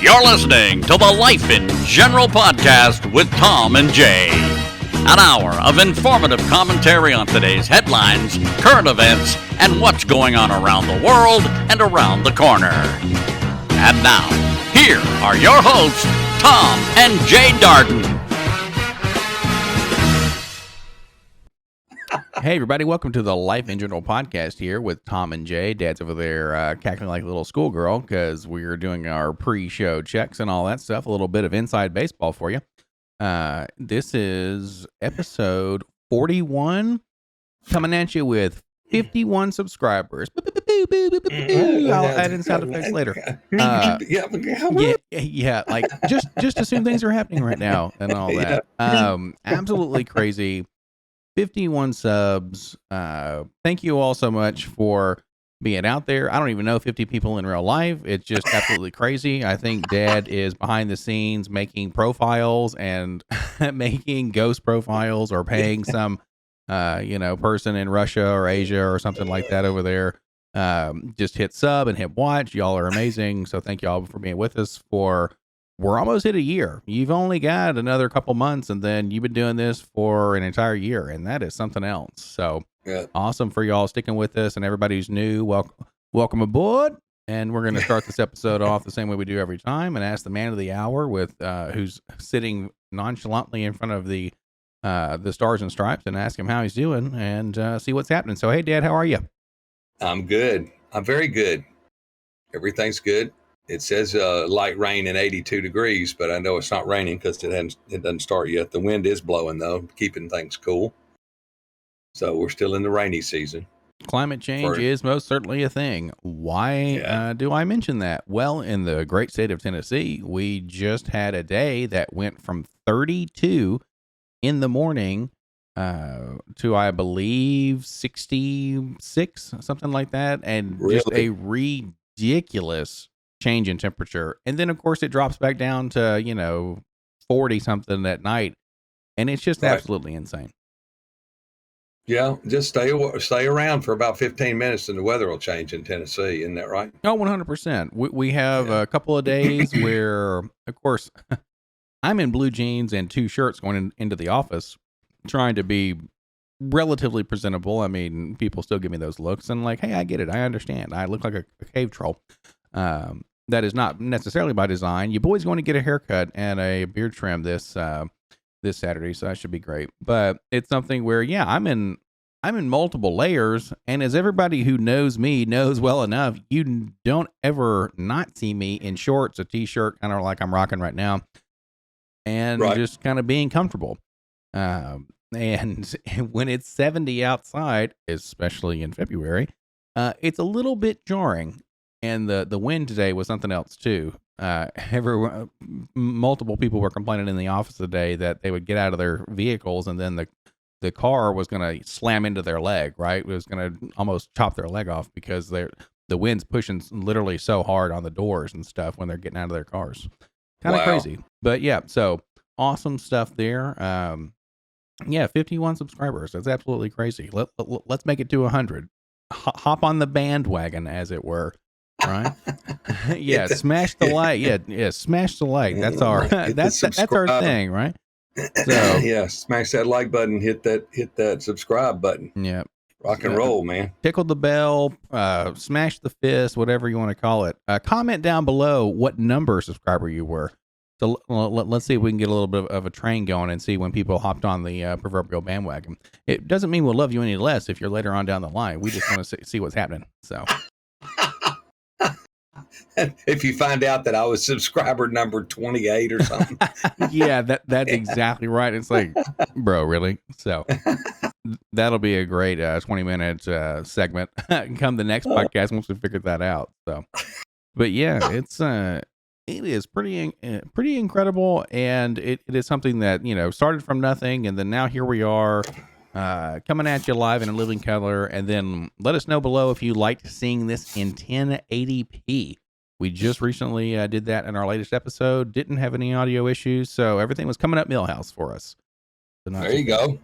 You're listening to the Life in General podcast with Tom and Jaye. An hour of informative commentary on today's headlines, current events, and what's going on around the world and around the corner. And now, here are your hosts, Tom and Jaye Darden. Hey everybody, welcome to the Life in General podcast here with Tom and Jaye. Dad's over there cackling like a little schoolgirl because we're doing our pre-show checks and all that stuff. A little bit of inside baseball for you. This is episode 41, coming at you with 51 subscribers. I'll add in sound effects later. Yeah, like just assume things are happening right now and all that. Absolutely crazy. 51 subs. Thank you all so much for being out there. I don't even know 50 people in real life. It's just absolutely crazy. I think Dad is behind the scenes making profiles and making ghost profiles or paying some, person in Russia or Asia or something like that over there. Just hit sub and hit watch. Y'all are amazing. So thank y'all for being with us we're almost hit a year. You've only got another couple months, and then you've been doing this for an entire year, and that is something else. So Awesome for y'all sticking with us, and everybody who's new, welcome aboard. And we're going to start this episode off the same way we do every time, and ask the man of the hour with who's sitting nonchalantly in front of the Stars and Stripes, and ask him how he's doing and see what's happening. So, hey, Dad, how are you? I'm good. I'm very good. Everything's good. It says light rain and 82 degrees, but I know it's not raining because it doesn't start yet. The wind is blowing, though, keeping things cool. So we're still in the rainy season. Climate change is most certainly a thing. Why do I mention that? Well, in the great state of Tennessee, we just had a day that went from 32 in the morning to, I believe, 66, something like that. And just a ridiculous change in temperature, and then of course it drops back down to 40 something at night, and it's just absolutely insane. Yeah, just stay around for about 15 minutes and the weather will change in Tennessee. Isn't that right? Oh, 100%. We have a couple of days where, of course, I'm in blue jeans and 2 shirts going into the office, trying to be relatively presentable. I mean, people still give me those looks, and like, hey, I get it, I understand, I look like a cave troll. That is not necessarily by design. Your boy's going to get a haircut and a beard trim this Saturday, so that should be great. But it's something where, I'm in multiple layers, and as everybody who knows me knows well enough, you don't ever not see me in shorts, a t-shirt, kind of like I'm rocking right now, and just kind of being comfortable. And when it's 70 outside, especially in February, it's a little bit jarring. And the wind today was something else too. Multiple people were complaining in the office today that they would get out of their vehicles and then the car was going to slam into their leg. Right, it was going to almost chop their leg off because the wind's pushing literally so hard on the doors and stuff when they're getting out of their cars. Kind of crazy, but so awesome stuff there. 51 subscribers. That's absolutely crazy. Let's make it to 100. Hop on the bandwagon, as it were. Right? Smash the like. Smash the like. That's our that's our thing, right? So smash that like button, hit that subscribe button. Yeah. Rock and roll, man. Tickle the bell, smash the fist, whatever you want to call it. Comment down below what number subscriber you were. So let's see if we can get a little bit of a train going and see when people hopped on the proverbial bandwagon. It doesn't mean we'll love you any less if you're later on down the line. We just want to see what's happening. So if you find out that I was subscriber number 28 or something. That's exactly right. It's like, bro, really? So that'll be a great 20-minute segment come the next podcast once we figure that out. So, but it is pretty incredible, and it is something that started from nothing, and then now here we are coming at you live in a living color. And then let us know below if you liked seeing this in 1080p. We just recently did that in our latest episode. Didn't have any audio issues, so everything was coming up Millhouse for us. So there you go.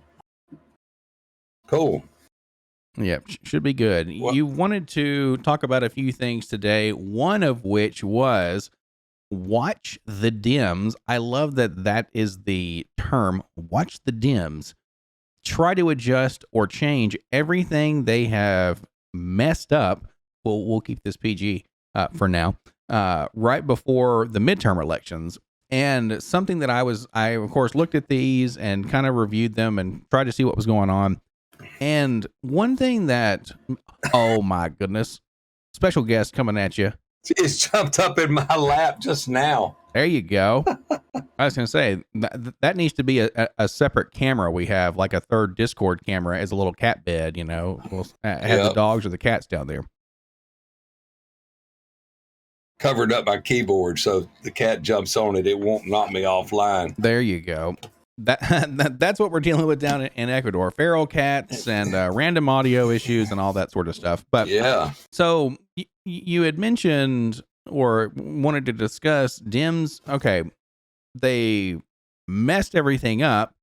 Cool. Yeah, should be good. You wanted to talk about a few things today, one of which was watch the Dems. I love that is the term. Watch the Dems try to adjust or change everything they have messed up. We'll keep this PG for now. Right before the midterm elections. And something that I of course looked at these and kind of reviewed them and tried to see what was going on. And one thing that, oh my goodness, special guest coming at you. It's jumped up in my lap just now. There you go. I was going to say that needs to be a separate camera. We have like a third Discord camera as a little cat bed, you know, we'll have the dogs or the cats down there. Covered up my keyboard, so the cat jumps on it, it won't knock me offline. There you go. That's what we're dealing with down in Ecuador. Feral cats and random audio issues and all that sort of stuff. But yeah. So you had mentioned or wanted to discuss Dems. Okay, they messed everything up,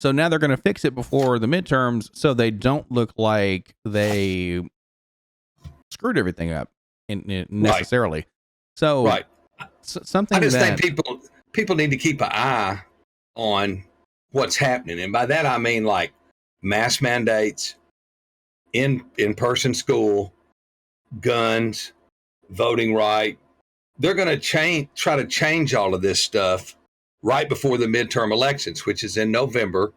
so now they're going to fix it before the midterms, so they don't look like they screwed everything up necessarily. Right. So, right. Something I just think people need to keep an eye on what's happening, and by that I mean like mask mandates, in-person school, guns, voting right. They're going to try to change all of this stuff right before the midterm elections, which is in November.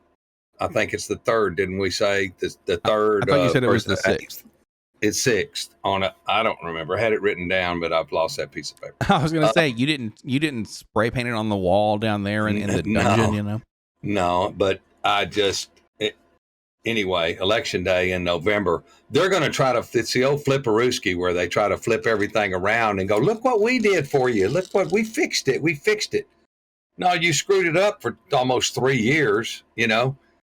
I think it's the 3rd, didn't we say? The 3rd. I thought you said it was the 6th. It's 6th on it. I don't remember. I had it written down, but I've lost that piece of paper. I was going to say you didn't spray paint it on the wall down there in the dungeon, you know? No, but anyway, election day in November, they're going to try to, it's the old flipperooski where they try to flip everything around and go, look what we did for you. Look what we fixed it. We fixed it. No, you screwed it up for almost 3 years,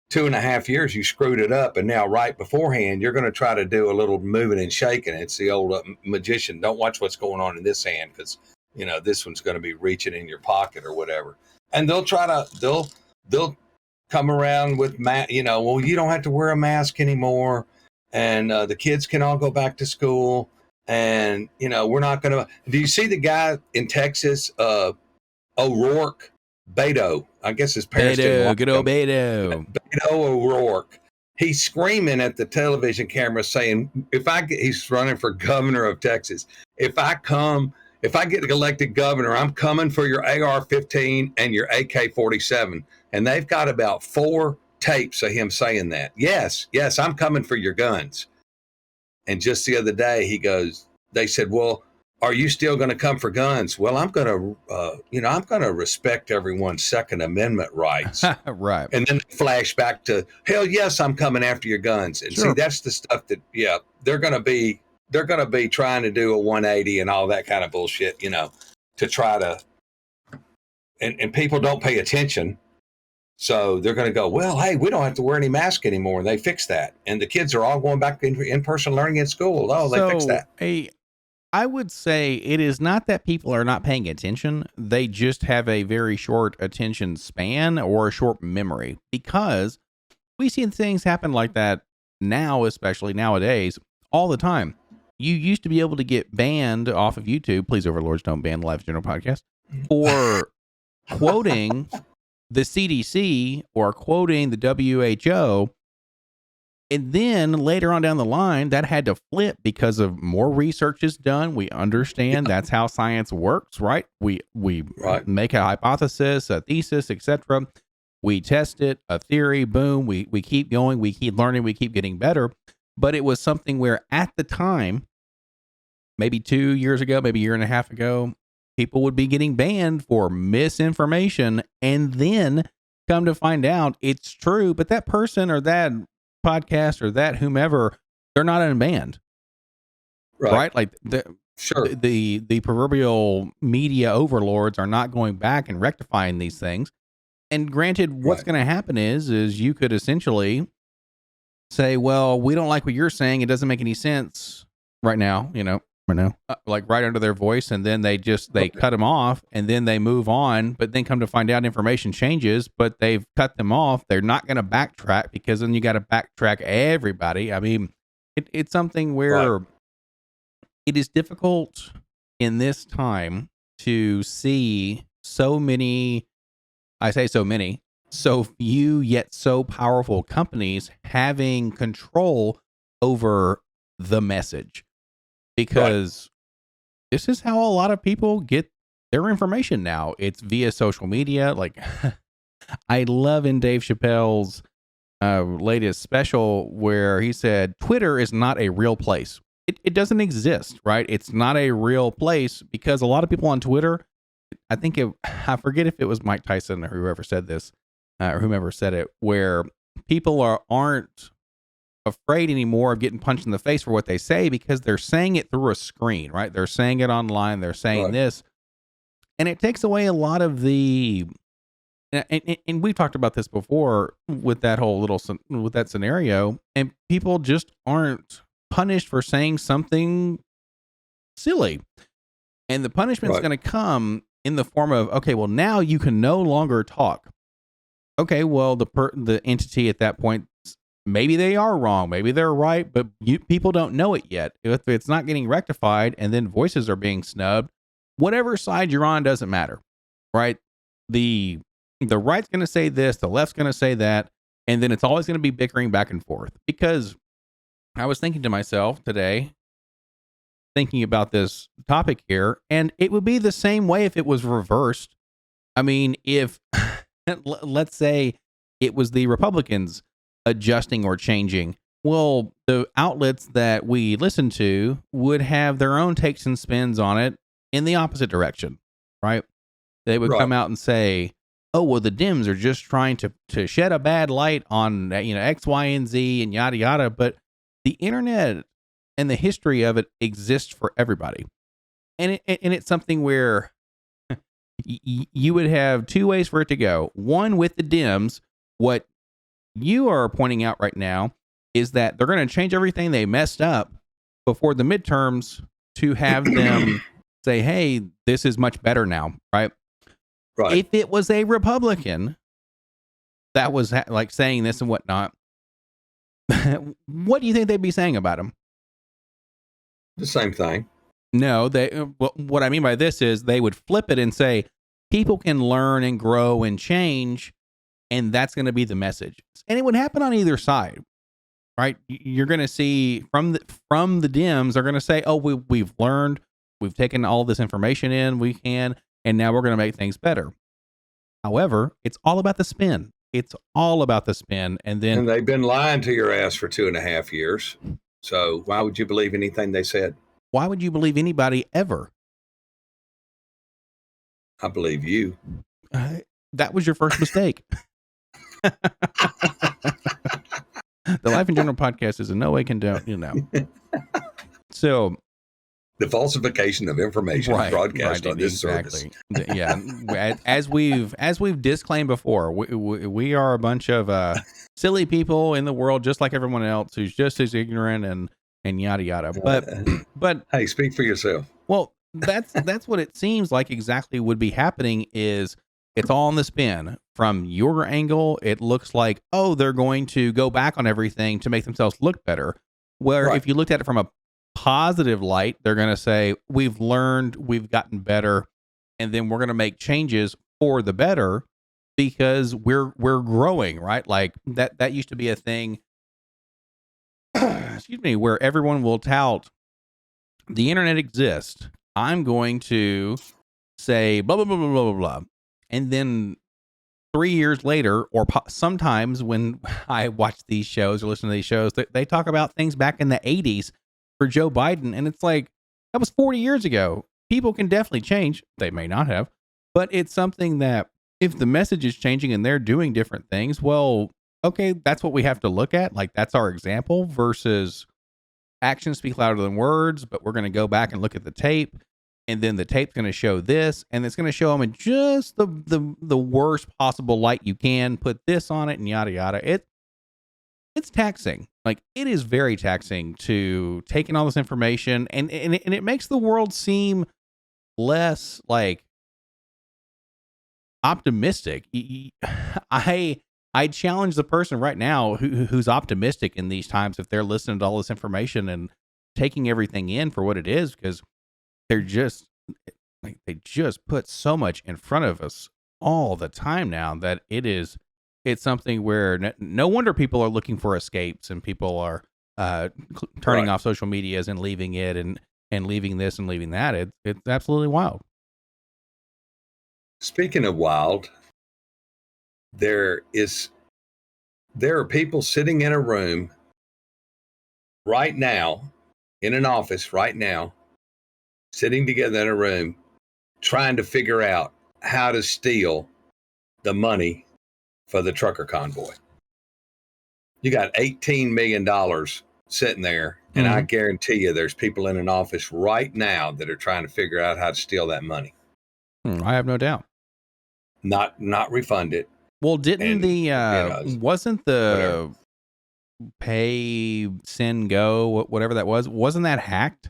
2.5 years, you screwed it up. And now right beforehand, you're going to try to do a little moving and shaking. It's the old magician. Don't watch what's going on in this hand because, this one's going to be reaching in your pocket or whatever. And they'll come around with, well, you don't have to wear a mask anymore. And the kids can all go back to school. And, we're not going to. Do you see the guy in Texas, O'Rourke? Beto, I guess his parents didn't. Good old Beto. Beto O'Rourke. He's screaming at the television camera saying, he's running for governor of Texas. If I get elected governor, I'm coming for your AR-15 and your AK-47. And they've got about 4 tapes of him saying that. Yes, I'm coming for your guns. And just the other day, they said, well, are you still going to come for guns? Well, I'm going to respect everyone's Second Amendment rights. Right. And then flash back to, hell yes, I'm coming after your guns. And sure. See, that's the stuff that, they're going to be trying to do a 180 and all that kind of bullshit, to try to, and people don't pay attention. So they're going to go, well, hey, we don't have to wear any mask anymore. And they fixed that. And the kids are all going back to in-person learning at school. Oh, they fixed that. I would say it is not that people are not paying attention. They just have a very short attention span or a short memory, because we see things happen like that now, especially nowadays, all the time. You used to be able to get banned off of YouTube. Please, Overlords, don't ban the Live General podcast for quoting the CDC or quoting the WHO. And then later on down the line, that had to flip because of more research is done. We understand that's how science works, right? We make a hypothesis, a thesis, etc. We test it, a theory, boom. We keep going, we keep learning, we keep getting better. But it was something where at the time, maybe 2 years ago, maybe a year and a half ago, people would be getting banned for misinformation, and then come to find out it's true, but that person or that podcast or that whomever, they're not unbanned, right? Like the proverbial media overlords are not going back and rectifying these things. And granted, what's going to happen is you could essentially say, well, we don't like what you're saying, it doesn't make any sense right now, like right under their voice, and then they cut them off, and then they move on. But then come to find out, information changes, but they've cut them off. They're not going to backtrack, because then you got to backtrack everybody. I mean, it's something where it is difficult in this time to see so many, I say so many, so few yet so powerful companies having control over the message, because this is how a lot of people get their information now. It's via social media. Like, I love in Dave Chappelle's latest special where he said Twitter is not a real place. It doesn't exist, right? It's not a real place because a lot of people on Twitter, I forget if it was Mike Tyson or whoever said this, or whomever said it, where people aren't afraid anymore of getting punched in the face for what they say because they're saying it through a screen, right? They're saying it online. They're saying this, and it takes away a lot of the. And we've talked about this before with that whole with that scenario, and people just aren't punished for saying something silly, and the punishment's going to come in the form of, okay, well, now you can no longer talk. Okay, well, the entity at that point, maybe they are wrong, maybe they're right, but people don't know it yet. If it's not getting rectified, and then voices are being snubbed, whatever side you're on doesn't matter, right? The right's going to say this, the left's going to say that, and then it's always going to be bickering back and forth. Because I was thinking to myself today, thinking about this topic here, and it would be the same way if it was reversed. I mean, if let's say it was the Republicans adjusting or changing, well, the outlets that we listen to would have their own takes and spins on it in the opposite direction, right? They would come out and say, oh, well, the Dems are just trying to shed a bad light on, X, Y, and Z and yada, yada. But the internet and the history of it exists for everybody. And it's something where you would have two ways for it to go. One, with the Dems, what you are pointing out right now is that they're going to change everything they messed up before the midterms to have them say, hey, this is much better now, right? Right. If it was a Republican that was like saying this and whatnot, what do you think they'd be saying about him? The same thing. No, what I mean by this is they would flip it and say people can learn and grow and change, and that's going to be the message. And it would happen on either side, right? You're going to see from the Dems, they're going to say, oh, we've learned, we've taken all this information in, we can. And now we're going to make things better. However, it's all about the spin. It's all about the spin. And they've been lying to your ass for 2.5 years. So why would you believe anything they said? Why would you believe anybody ever? I believe you. That was your first mistake. The Life in General podcast is in no way condone, So... the falsification of information broadcast on this service. Yeah, as we've disclaimed before, we are a bunch of silly people in the world, just like everyone else, who's just as ignorant and yada yada. But hey, speak for yourself. Well, that's what it seems like exactly would be happening. Is it's all on the spin from your angle. It looks like, oh, they're going to go back on everything to make themselves look better. Where if you looked at it from a positive light, they're going to say, we've learned, we've gotten better, and then we're going to make changes for the better because we're growing, right? Like that used to be a thing, excuse me, where everyone will tout the internet exists. I'm going to say blah, blah, blah, blah, blah, blah, blah. And then 3 years later, or sometimes when I watch these shows or listen to these shows, they talk about things back in the 80s for Joe Biden, and it's like, that was 40 years ago. People can definitely change. They may not have, but it's something that if the message is changing and they're doing different things, well, okay, that's what we have to look at. Like, that's our example versus actions speak louder than words, but we're going to go back and look at the tape, and then the tape's going to show this, and it's going to show them in just the worst possible light you can, put this on it, and yada, yada. It's taxing. Like, it is very taxing to take in all this information, and it makes the world seem less like optimistic. I challenge the person right now who's optimistic in these times, if they're listening to all this information and taking everything in for what it is, because they're just, like they just put so much in front of us all the time now that it's something where no wonder people are looking for escapes and people are turning Right. off social medias and leaving it and leaving this and leaving that. It's absolutely wild. Speaking of wild, there are people sitting in a room right now, in an office right now, sitting together in a room, trying to figure out how to steal the money for the trucker convoy. You got $18 million sitting there, and I guarantee you there's people in an office right now that are trying to figure out how to steal that money. I have no doubt. Not refund it. Well, didn't And wasn't whatever. the pay, send, go, whatever that wasn't that hacked?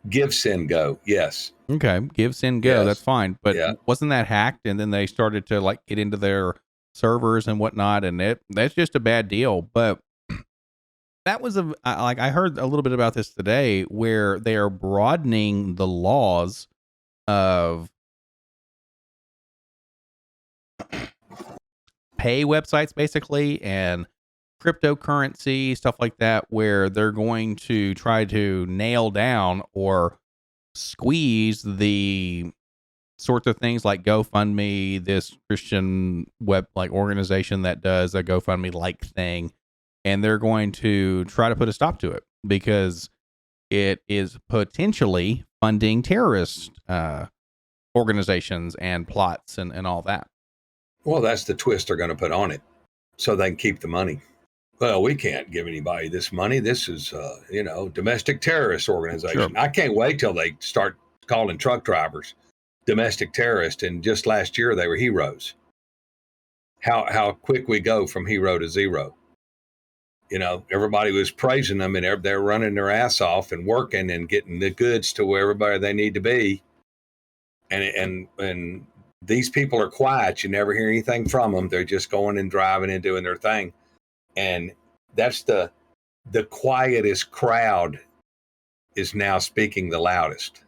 Give, send, go. Yes. Okay, give, send, go. Yes. That's fine, but Yeah. wasn't that hacked? And then they started to like get into their servers and whatnot, and that's just a bad deal. But that was I heard a little bit about this today, where they are broadening the laws of pay websites, basically, and cryptocurrency stuff like that, where they're going to try to nail down or squeeze the sorts of things like GoFundMe, this Christian web like organization that does a GoFundMe like thing, and they're going to try to put a stop to it because it is potentially funding terrorist organizations and plots and all that. Well, that's the twist they're going to put on it so they can keep the money. Well, we can't give anybody this money. This is, domestic terrorist organization. Sure. I can't wait till they start calling truck drivers domestic terrorists. And just last year, they were heroes. How quick we go from hero to zero. You know, everybody was praising them, and they're running their ass off and working and getting the goods to where everybody they need to be. And these people are quiet. You never hear anything from them. They're just going and driving and doing their thing. And that's the quietest crowd is now speaking the loudest.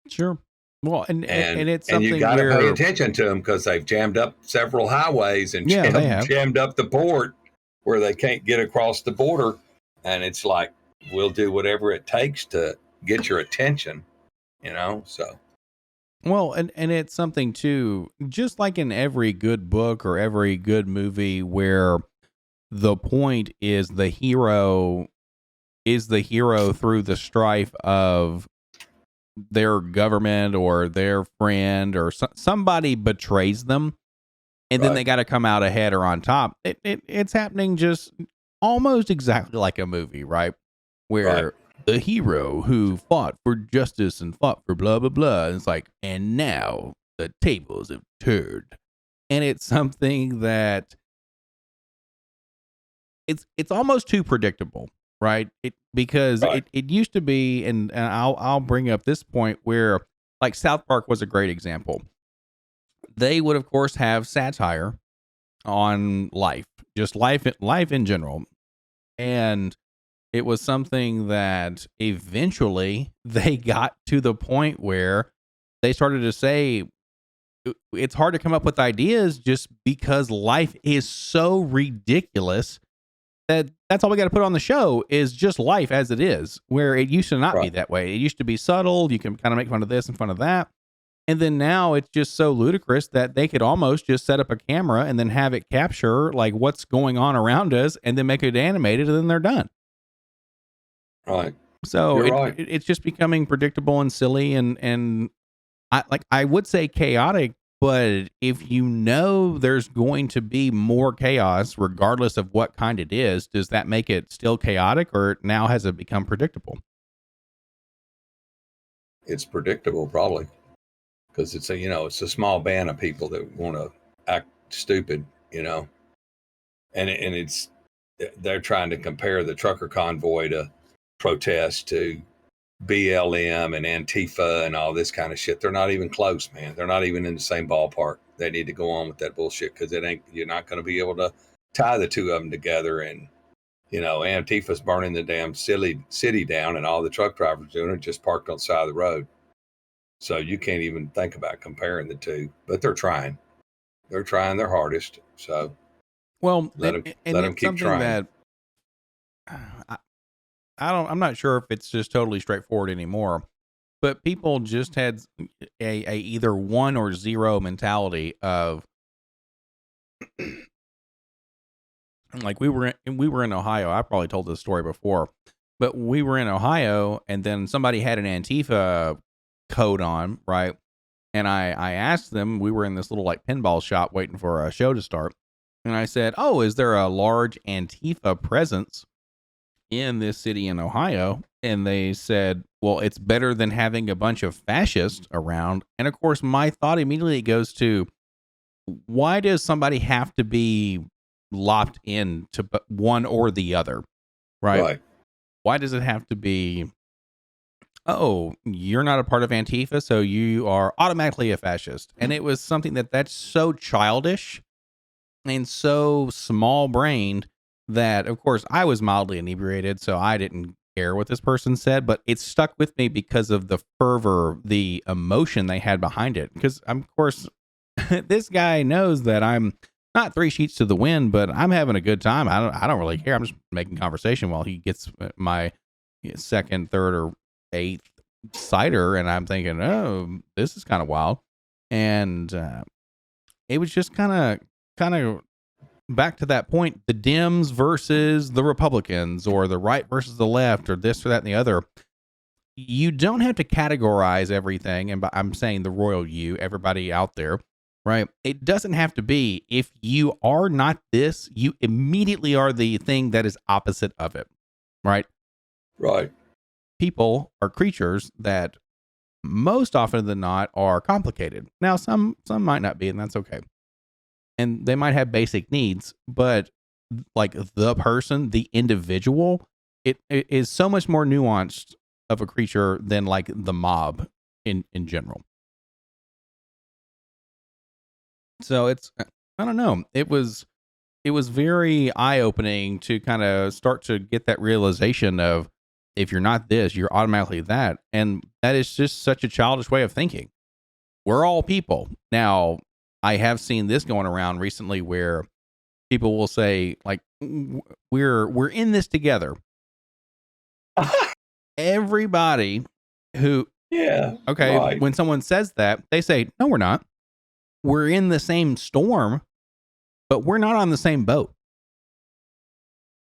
Sure. Well, and it's something you got to where pay attention to them because they've jammed up several highways and Yeah, they have. jammed up the port where they can't get across the border. And it's like, we'll do whatever it takes to get your attention, so. Well, and it's something too, just like in every good book or every good movie where the point is the hero through the strife of their government or their friend or somebody betrays them, and then Right. they got to come out ahead or on top. It's happening just almost exactly like a movie, right? Where Right. the hero who fought for justice and fought for blah blah blah, and it's like, and now the tables have turned, and it's something that it's almost too predictable, right? Because Right. it used to be, and I'll bring up this point where like South Park was a great example. They would of course have satire on life, just life in general, and it was something that eventually they got to the point where they started to say it's hard to come up with ideas just because life is so ridiculous that's all we got to put on the show is just life as it is, where it used to not be Right. that way. It used to be subtle. You can kind of make fun of this and fun of that. And then now it's just so ludicrous that they could almost just set up a camera and then have it capture like what's going on around us and then make it animated and then they're done. Right. So You're right. it's just becoming predictable and silly and I would say chaotic, but if you know there's going to be more chaos regardless of what kind it is, does that make it still chaotic or now has it become predictable? It's predictable probably because it's a small band of people that want to act stupid, and they're trying to compare the trucker convoy to protest to BLM and Antifa and all this kind of shit. They're not even close, man. They're not even in the same ballpark. They need to go on with that bullshit because you're not going to be able to tie the two of them together. And Antifa's burning the damn city down, and all the truck drivers doing it just parked on the side of the road. So you can't even think about comparing the two. But they're trying. They're trying their hardest. So Well, let and them it's keep something trying. that I'm not sure if it's just totally straightforward anymore, but people just had a either 1 or 0 mentality of like we were in Ohio. I probably told this story before, but we were in Ohio and then somebody had an Antifa coat on, right? And I asked them, we were in this little like pinball shop waiting for a show to start. And I said, "Oh, is there a large Antifa presence in this city in Ohio?" And they said, "Well, it's better than having a bunch of fascists around." And of course, my thought immediately goes to, why does somebody have to be lopped in to one or the other, right? Right. Why does it have to be, oh, you're not a part of Antifa, so you are automatically a fascist? And it was something that's so childish and so small brained that, of course, I was mildly inebriated, so I didn't care what this person said, but it stuck with me because of the fervor, the emotion they had behind it. Because, of course, this guy knows that I'm not 3 sheets to the wind, but I'm having a good time. I don't really care. I'm just making conversation while he gets my second, third, or eighth cider, and I'm thinking, oh, this is kind of wild. And it was just kind of back to that point, the Dems versus the Republicans, or the right versus the left, or this or that and the other. You don't have to categorize everything, and I'm saying the royal you, everybody out there, right? It doesn't have to be, if you are not this, you immediately are the thing that is opposite of it, right? Right. People are creatures that most often than not are complicated. Now, some might not be, and that's okay. And they might have basic needs, but like the person, the individual, it is so much more nuanced of a creature than like the mob in general. So it's, I don't know. It was very eye-opening to kind of start to get that realization of, if you're not this, you're automatically that. And that is just such a childish way of thinking. We're all people. Now, I have seen this going around recently where people will say, like, we're in this together. Everybody who, Yeah. okay, Right. when someone says that, they say, no, we're not. We're in the same storm, but we're not on the same boat.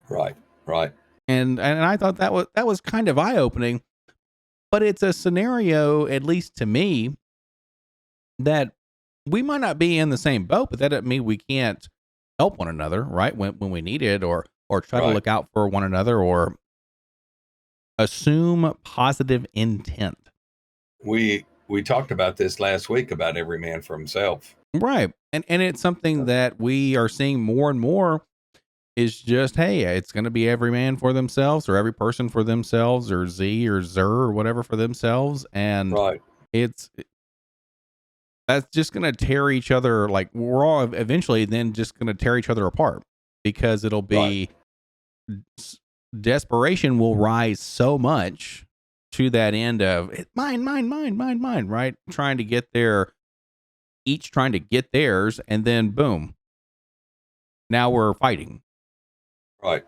Right. Right. And I thought that was kind of eye-opening, but it's a scenario, at least to me, that we might not be in the same boat, but that doesn't mean we can't help one another, right? When we need it, or try to Right. look out for one another, or assume positive intent. We talked about this last week about every man for himself. Right. And it's something that we are seeing more and more, is just, hey, it's going to be every man for themselves, or every person for themselves, or Z or Zer or whatever for themselves. And Right. that's just going to tear each other. Like, we're all eventually then just going to tear each other apart, because it'll be desperation will rise so much to that end of mine, right? Trying to get there, each trying to get theirs, and then boom, now we're fighting. Right.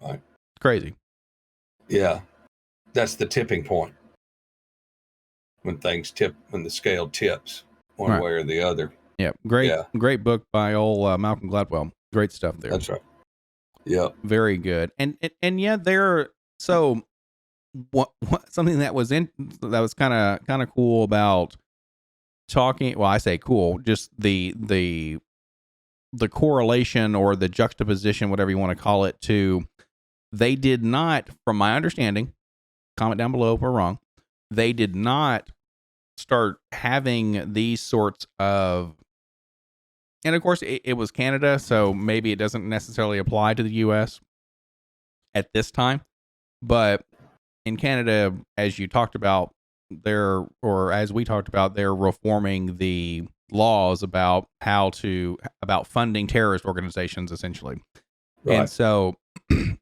Right. It's crazy. Yeah. That's the tipping point. When things tip, when the scale tips one Right. way or the other. Yeah. Great book by old Malcolm Gladwell. Great stuff there. That's right. Yeah. Very good. And yeah, so what something that was kind of cool about talking, well, I say cool, just the correlation or the juxtaposition, whatever you want to call it, to, they did not, from my understanding, comment down below if we're wrong, they did not start having these sorts of, and of course it was Canada, so maybe it doesn't necessarily apply to the US at this time, but in Canada, as you talked about, as we talked about, they're reforming the laws about about funding terrorist organizations, essentially. Right. And so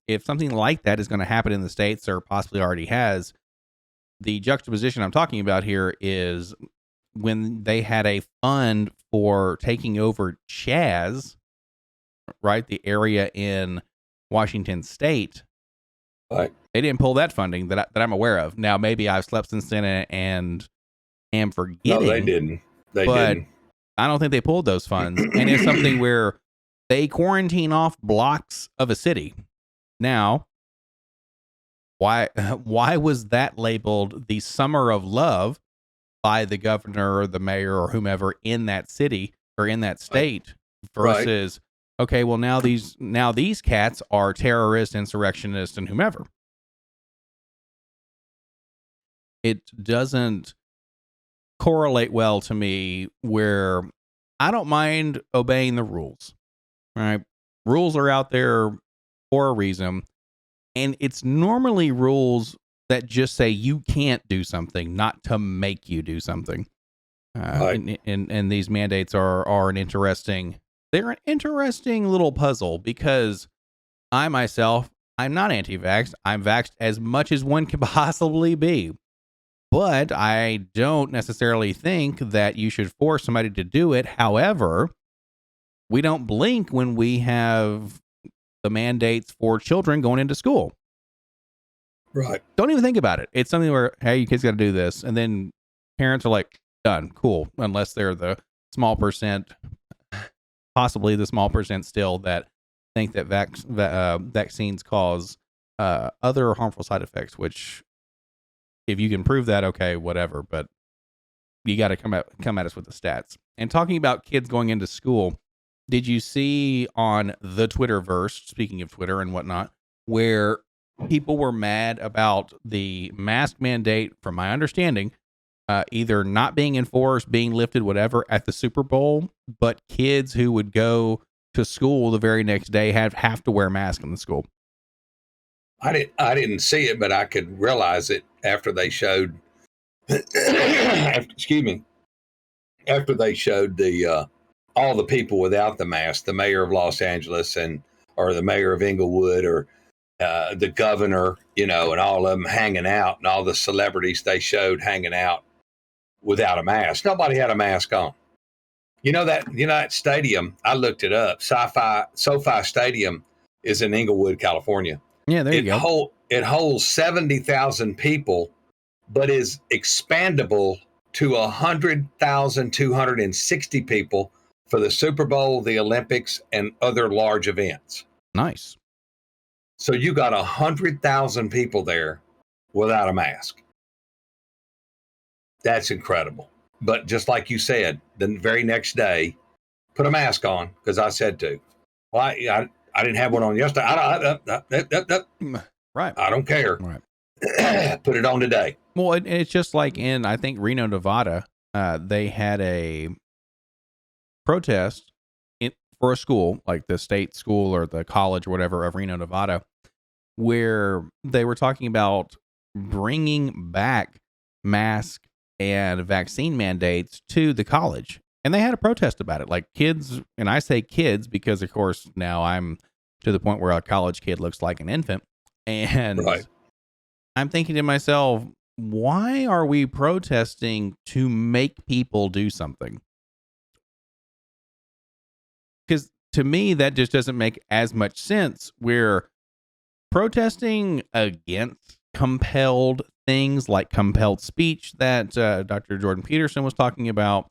if something like that is going to happen in the States, or possibly already has, the juxtaposition I'm talking about here is when they had a fund for taking over Chaz, right? The area in Washington State. Right. They didn't pull that funding that I'm aware of. Now, maybe I've slept since then and am forgetting. No, they didn't. They but didn't. I don't think they pulled those funds. And it's something where they quarantine off blocks of a city. Now, why was that labeled the Summer of Love by the governor or the mayor or whomever in that city or in that state versus okay, well now these cats are terrorists, insurrectionists, and whomever. It doesn't correlate well to me where I don't mind obeying the rules. Right? Rules are out there for a reason. And it's normally rules that just say you can't do something, not to make you do something. And these mandates are an interesting little puzzle because I myself, I'm not anti-vax. I'm vaxxed as much as one can possibly be. But I don't necessarily think that you should force somebody to do it. However, we don't blink when we have the mandates for children going into school. Right. Don't even think about it. It's something where, hey, you kids got to do this. And then parents are like, done, cool. Unless they're the small percent, possibly the small percent still that think that vaccines cause other harmful side effects, which if you can prove that, okay, whatever. But you got to come at us with the stats. And talking about kids going into school, did you see on the Twitterverse, speaking of Twitter and whatnot, where people were mad about the mask mandate, from my understanding, either not being enforced, being lifted, whatever, at the Super Bowl, but kids who would go to school the very next day have to wear masks in the school? I didn't see it, but I could realize it after they showed. Excuse me. After they showed the all the people without the mask, the mayor of Los Angeles or the mayor of Inglewood or the governor, and all of them hanging out, and all the celebrities they showed hanging out without a mask. Nobody had a mask on. That stadium, I looked it up. SoFi Stadium is in Inglewood, California. Yeah, there you go. It holds 70,000 people, but is expandable to 100,260 people for the Super Bowl, the Olympics, and other large events. Nice. So you got 100,000 people there without a mask. That's incredible. But just like you said, the very next day, put a mask on because I said to. Well, I didn't have one on yesterday. Right. I don't care. Right. Put it on today. Well, it's just like in, I think, Reno, Nevada, they had a protest for a school, like the state school or the college or whatever of Reno, Nevada, where they were talking about bringing back mask and vaccine mandates to the college. And they had a protest about it. Like kids, and I say kids because, of course, now I'm to the point where a college kid looks like an infant. And right. I'm thinking to myself, why are we protesting to make people do something? Because to me, that just doesn't make as much sense. We're protesting against compelled things like compelled speech that Dr. Jordan Peterson was talking about.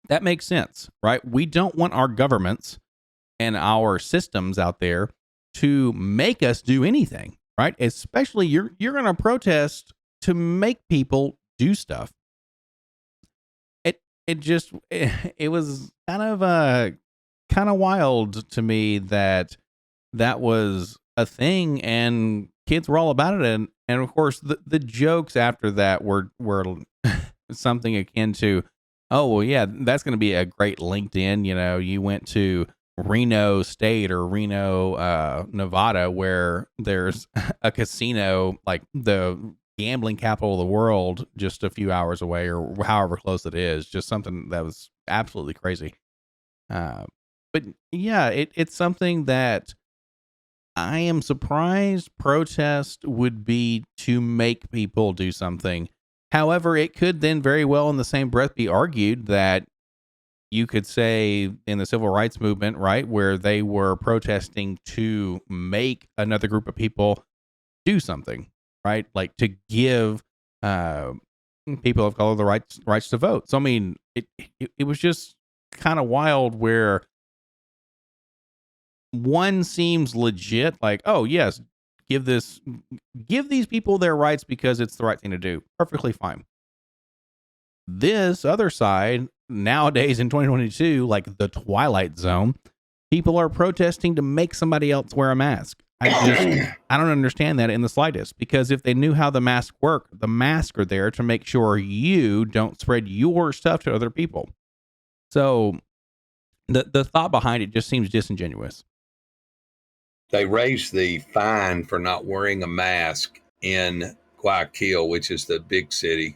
That makes sense, right? We don't want our governments and our systems out there to make us do anything, right? Especially you're going to protest to make people do stuff. It was kind of wild to me that was a thing and kids were all about it. And of course the jokes after that were something akin to, oh, well, yeah, that's going to be a great LinkedIn. You went to Reno State or Reno, Nevada, where there's a casino, like the gambling capital of the world, just a few hours away or however close it is. Just something that was absolutely crazy. But yeah, it's something that I am surprised protest would be to make people do something. However, it could then very well in the same breath be argued that you could say in the civil rights movement, right, where they were protesting to make another group of people do something, right? Like to give people of color the rights to vote. So I mean, it was just kind of wild where one seems legit, like, oh yes, give these people their rights because it's the right thing to do. Perfectly fine. This other side, nowadays in 2022, like the Twilight Zone, people are protesting to make somebody else wear a mask. I don't understand that in the slightest, because if they knew how the masks work, the masks are there to make sure you don't spread your stuff to other people. So the thought behind it just seems disingenuous. They raised the fine for not wearing a mask in Guayaquil, which is the big city.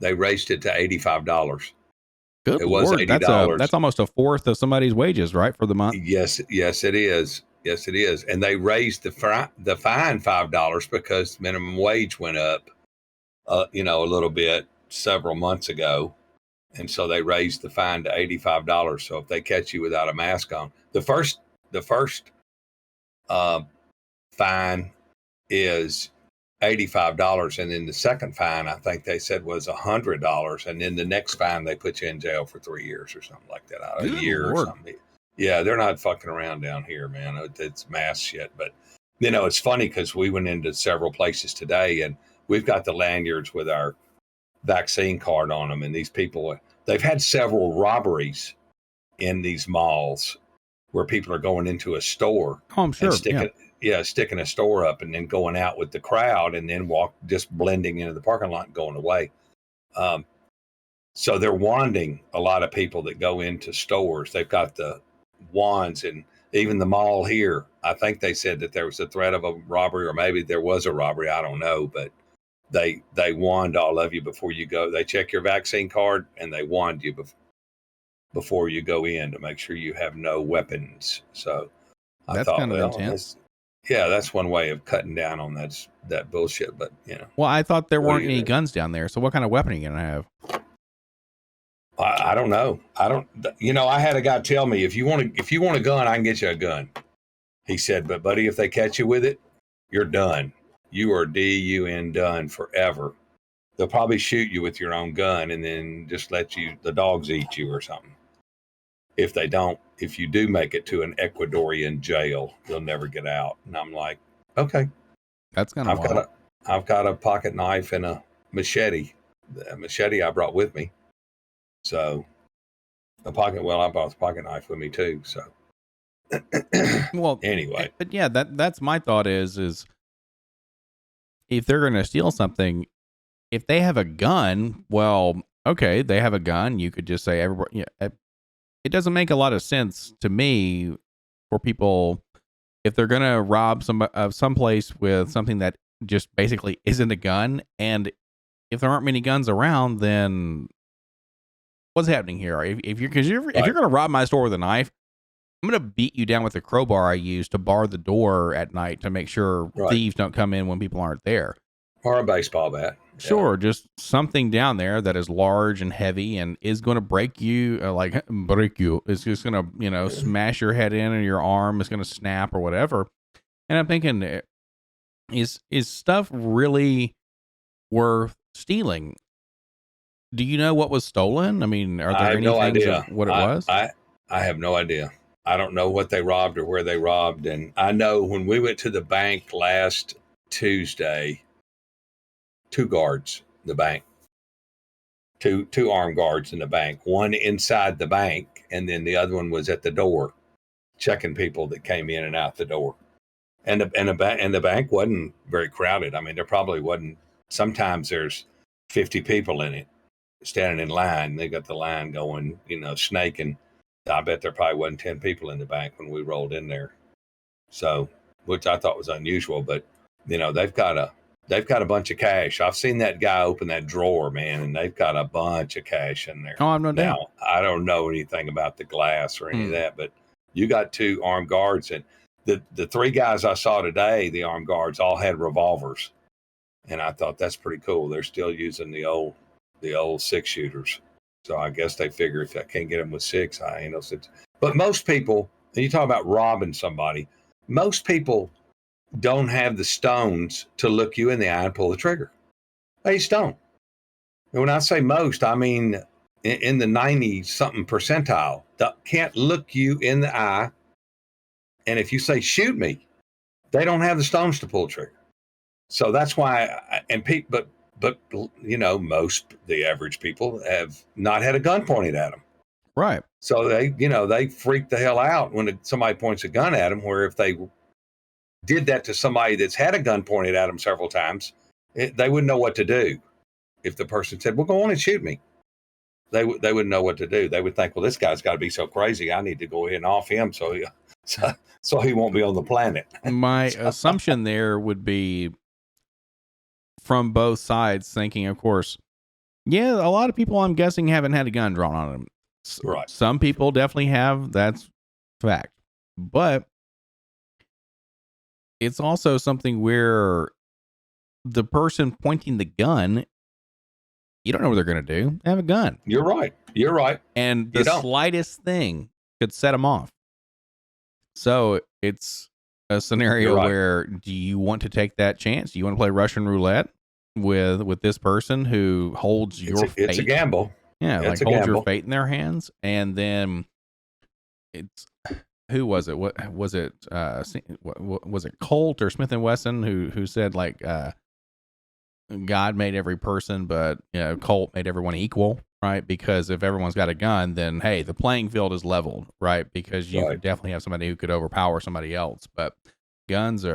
They raised it to $85. Good It was Lord, $80. that's almost a fourth of somebody's wages, right, for the month? Yes, it is. Yes, it is. And they raised the fine $5 because minimum wage went up, a little bit several months ago, and so they raised the fine to $85. So if they catch you without a mask on, the first fine is $85, and then the second fine, I think they said, was $100, and then the next fine they put you in jail for 3 years or something like that, a year or something. Yeah, they're not fucking around down here, man. It's mass shit. But it's funny because we went into several places today, and we've got the lanyards with our vaccine card on them, and these people, they've had several robberies in these malls where people are going into a store. Oh, I'm sure. Sticking a store up and then going out with the crowd and then just blending into the parking lot and going away. So they're wanding a lot of people that go into stores. They've got the wands, and even the mall here, I think they said that there was a threat of a robbery, or maybe there was a robbery. I don't know, but they wand all of you before you go. They check your vaccine card and they wand you before you go in to make sure you have no weapons. So that's kind of intense. That's one way of cutting down on that bullshit. But well, I thought there weren't any guns down there. So what kind of weapon are you gonna have? I don't know. I had a guy tell me, if you want a gun, I can get you a gun. He said, but buddy, if they catch you with it, you're done. You are DUN done forever. They'll probably shoot you with your own gun and then just let the dogs eat you or something. If you do make it to an Ecuadorian jail, you'll never get out. And I'm like, okay. That's kind of wild. I've got a pocket knife and a machete. The machete I brought with me. So I brought the pocket knife with me too. So well, anyway, but yeah, that's my thought is if they're going to steal something, if they have a gun, well, okay, they have a gun. You could just say everybody. Yeah, it doesn't make a lot of sense to me for people if they're going to rob some place with something that just basically isn't a gun, and if there aren't many guns around, then what's happening here? If you're going to rob my store with a knife, I'm going to beat you down with the crowbar I use to bar the door at night to make sure thieves don't come in when people aren't there. Or a baseball bat. Sure, just something down there that is large and heavy and is going to break you, It's just going to, smash your head in, or your arm is going to snap or whatever. And I'm thinking, is stuff really worth stealing? Do you know what was stolen? I mean, are there any things of what it was? I have no idea. I don't know what they robbed or where they robbed. And I know when we went to the bank last Tuesday, 2 guards in the bank, two armed guards in the bank, one inside the bank, and then the other one was at the door checking people that came in and out the door. And the bank wasn't very crowded. I mean, there probably wasn't. Sometimes there's 50 people in it standing in line. They got the line going, snaking. I bet there probably wasn't 10 people in the bank when we rolled in there. So, which I thought was unusual, but they've got a bunch of cash. I've seen that guy open that drawer, man, and they've got a bunch of cash in there. Oh, I've no doubt. Now, I don't know anything about the glass or any of that, but you got 2 armed guards, and the three guys I saw today, the armed guards, all had revolvers, and I thought that's pretty cool. They're still using the old 6-shooters, so I guess they figure if I can't get them with 6, I ain't no 6. But most people, and you talk about robbing somebody, most people don't have the stones to look you in the eye and pull the trigger. They just don't. And when I say most, I mean in the 90-something percentile, that can't look you in the eye. And if you say, shoot me, they don't have the stones to pull the trigger. So that's why, but the average people have not had a gun pointed at them. Right. So they freak the hell out when somebody points a gun at them, where if they did that to somebody that's had a gun pointed at them several times, they wouldn't know what to do. If the person said, well, go on and shoot me, they wouldn't know what to do. They would think, well, this guy's got to be so crazy, I need to go ahead and off him so he won't be on the planet. My assumption there would be from both sides thinking, of course, yeah, a lot of people I'm guessing haven't had a gun drawn on them. Right. Some people definitely have. That's fact. But it's also something where the person pointing the gun, you don't know what they're going to do. They have a gun. You're right. And the slightest thing could set them off. So it's a scenario where, do you want to take that chance? Do you want to play Russian roulette with this person who holds your fate? It's a gamble. Yeah, it's like hold your fate in their hands. And then who was it? What was it? Was it Colt or Smith and Wesson who said like, God made every person, but Colt made everyone equal, right? Because if everyone's got a gun, then hey, the playing field is leveled, right? Because you could definitely have somebody who could overpower somebody else. But guns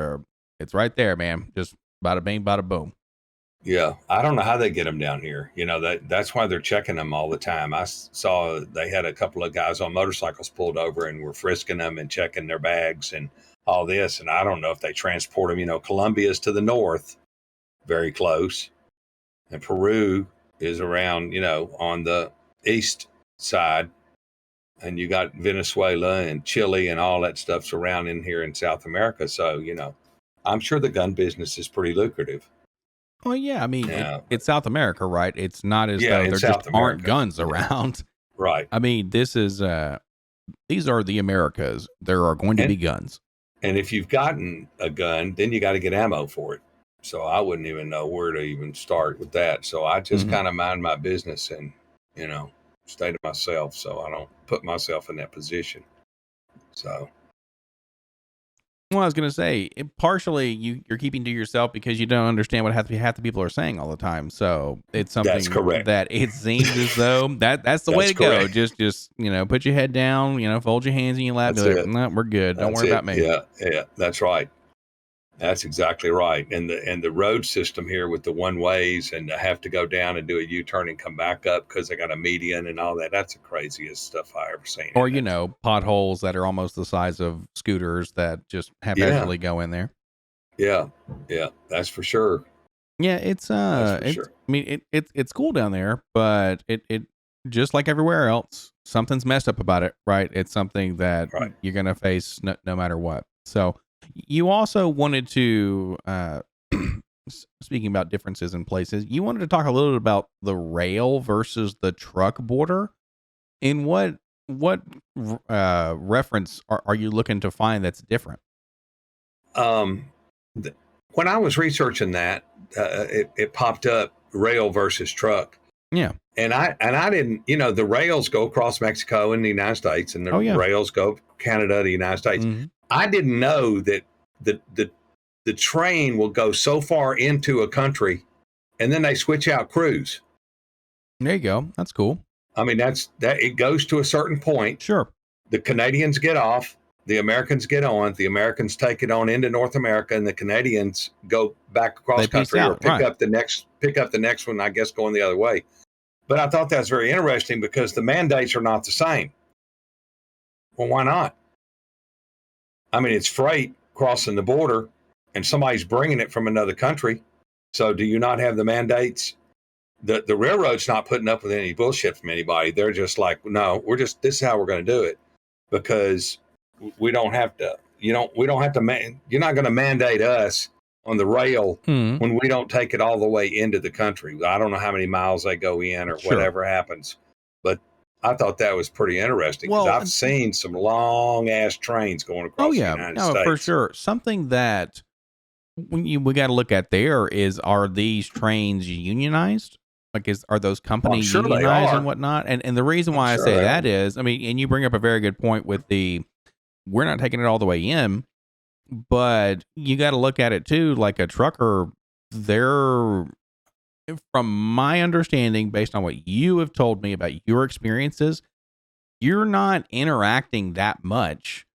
it's right there, man. Just bada bing, bada boom. Yeah, I don't know how they get them down here. That's why they're checking them all the time. I saw they had a couple of guys on motorcycles pulled over and were frisking them and checking their bags and all this. And I don't know if they transport them. Colombia's to the north, very close, and Peru is around, on the east side, and you got Venezuela and Chile and all that stuff surrounding here in South America. So, I'm sure the gun business is pretty lucrative. Well, yeah, I mean, it's South America, right? It's not as though there just aren't guns around. Right. I mean, these are the Americas. There are going to be guns. And if you've gotten a gun, then you got to get ammo for it. So I wouldn't even know where to even start with that. So I just kind of mind my business and, stay to myself. So I don't put myself in that position. So. Well, I was going to say, partially you're keeping to yourself because you don't understand what half the people are saying all the time. So it's something that it seems as though that's the way to go. Just put your head down, fold your hands in your lap. Like, no, we're good. Don't worry about me. Yeah, that's right. That's exactly right. And the road system here with the one ways and to have to go down and do a U-turn and come back up because they got a median and all that. That's the craziest stuff I ever seen. Or, potholes that are almost the size of scooters that just haphazardly go in there. Yeah. Yeah. That's for sure. Yeah. It's sure. I mean, it's cool down there, but it just like everywhere else, something's messed up about it, right? It's something that you're going to face no matter what. So, you also wanted to, speaking about differences in places, you wanted to talk a little bit about the rail versus the truck border. In what reference are you looking to find that's different? When I was researching that, it popped up rail versus truck. Yeah. And I didn't, the rails go across Mexico and the United States, and the rails go Canada, the United States. Mm-hmm. I didn't know that the train will go so far into a country and then they switch out crews. There you go. That's cool. I mean, it goes to a certain point. Sure. The Canadians get off, the Americans get on, the Americans take it on into North America, and the Canadians go back across country or pick up the next one, I guess, going the other way. But I thought that's very interesting because the mandates are not the same. Well, why not? I mean, it's freight crossing the border and somebody's bringing it from another country. So do you not have the mandates? The railroad's not putting up with any bullshit from anybody. They're just like, no, this is how we're going to do it because we don't have to we don't have to, you're not going to mandate us on the rail when we don't take it all the way into the country. I don't know how many miles they go in or whatever happens, but I thought that was pretty interesting because I've seen some long ass trains going across the United States. For sure. Something that we got to look at there is, are these trains unionized? Like, are those companies unionized and whatnot? And the reason why I say that is, I mean, and you bring up a very good point with we're not taking it all the way in, but you got to look at it too. Like a trucker, from my understanding, based on what you have told me about your experiences, you're not interacting that much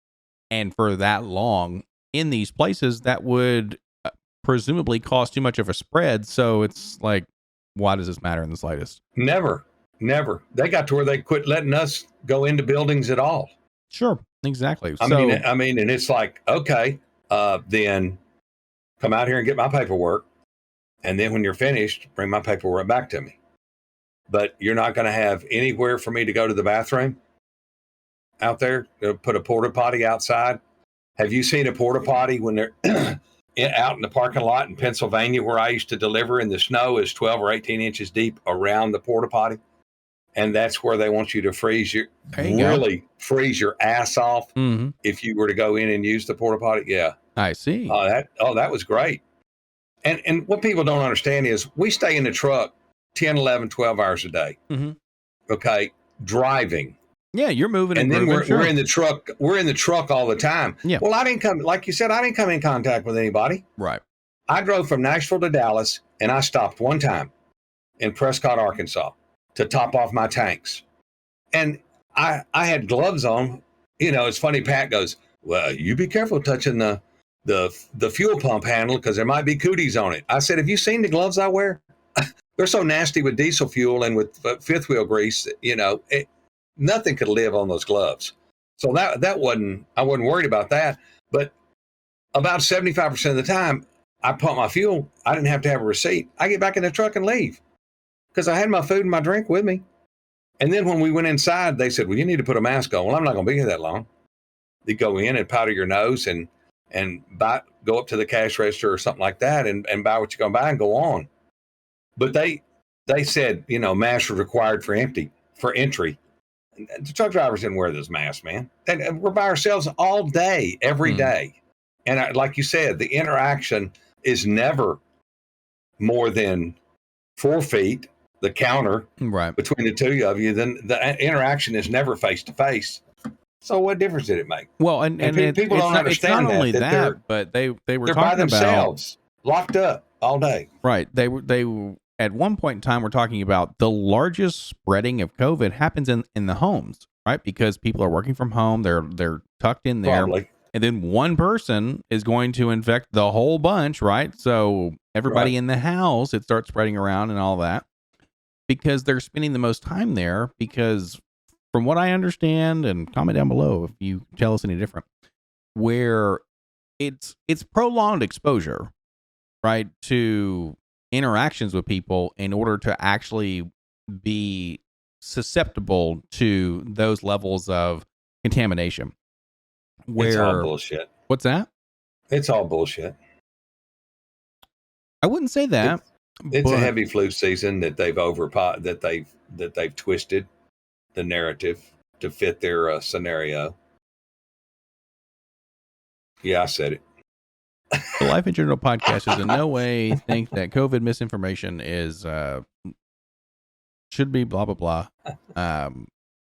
and for that long in these places that would presumably cause too much of a spread. So it's like, why does this matter in the slightest? Never. They got to where they quit letting us go into buildings at all. Sure, exactly. I mean, and it's like, okay, then come out here and get my paperwork. And then when you're finished, bring my paperwork back to me. But you're not going to have anywhere for me to go to the bathroom out there. Put a porta potty outside. Have you seen a porta potty when they're out in the parking lot in Pennsylvania where I used to deliver, and the snow is 12 or 18 inches deep around the porta potty? And that's where they want you to freeze your ass off if you were to go in and use the porta potty. Yeah. I see. That was great. And what people don't understand is we stay in the truck 10, 11, 12 hours a day. Okay. Driving. Yeah, you're moving. And then we're in the truck. We're in the truck all the time. Yeah. Well, like you said, I didn't come in contact with anybody. Right. I drove from Nashville to Dallas, and I stopped one time in Prescott, Arkansas, to top off my tanks. And I had gloves on. You know, it's funny. Pat goes, well, you be careful touching the fuel pump handle because there might be cooties on it. I said, have you seen the gloves I wear? They're so nasty with diesel fuel and with fifth wheel grease, you know, nothing could live on those gloves. So I wasn't worried about that. But about 75% of the time I pump my fuel, I didn't have to have a receipt. I get back in the truck and leave because I had my food and my drink with me. And then when we went inside, they said, well, you need to put a mask on. Well, I'm not going to be here that long. You go in and powder your nose and go up to the cash register or something like that and buy what you're going to buy and go on. But they said, you know, masks are required for entry. The truck drivers didn't wear those masks, man. And we're by ourselves all day, every day. And like you said, the interaction is never more than 4 feet, the counter between the two of you. Then the interaction is never face to face. So what difference did it make? Well, and people don't understand it's not only that but they were they're talking by themselves, locked up all day. Right. They at one point in time we're talking about the largest spreading of COVID happens in the homes, right? Because people are working from home, they're tucked in there. Probably. And then one person is going to infect the whole bunch, right? So everybody in the house, it starts spreading around and all that because they're spending the most time there because from what I understand, and comment down below if you tell us any different, where it's prolonged exposure, right, to interactions with people in order to actually be susceptible to those levels of contamination. It's all bullshit. What's that? It's all bullshit. I wouldn't say that. It's a heavy flu season that they've twisted the narrative to fit their scenario. Yeah, I said it. The Life in General podcast is in no way think that COVID misinformation is should be blah blah blah.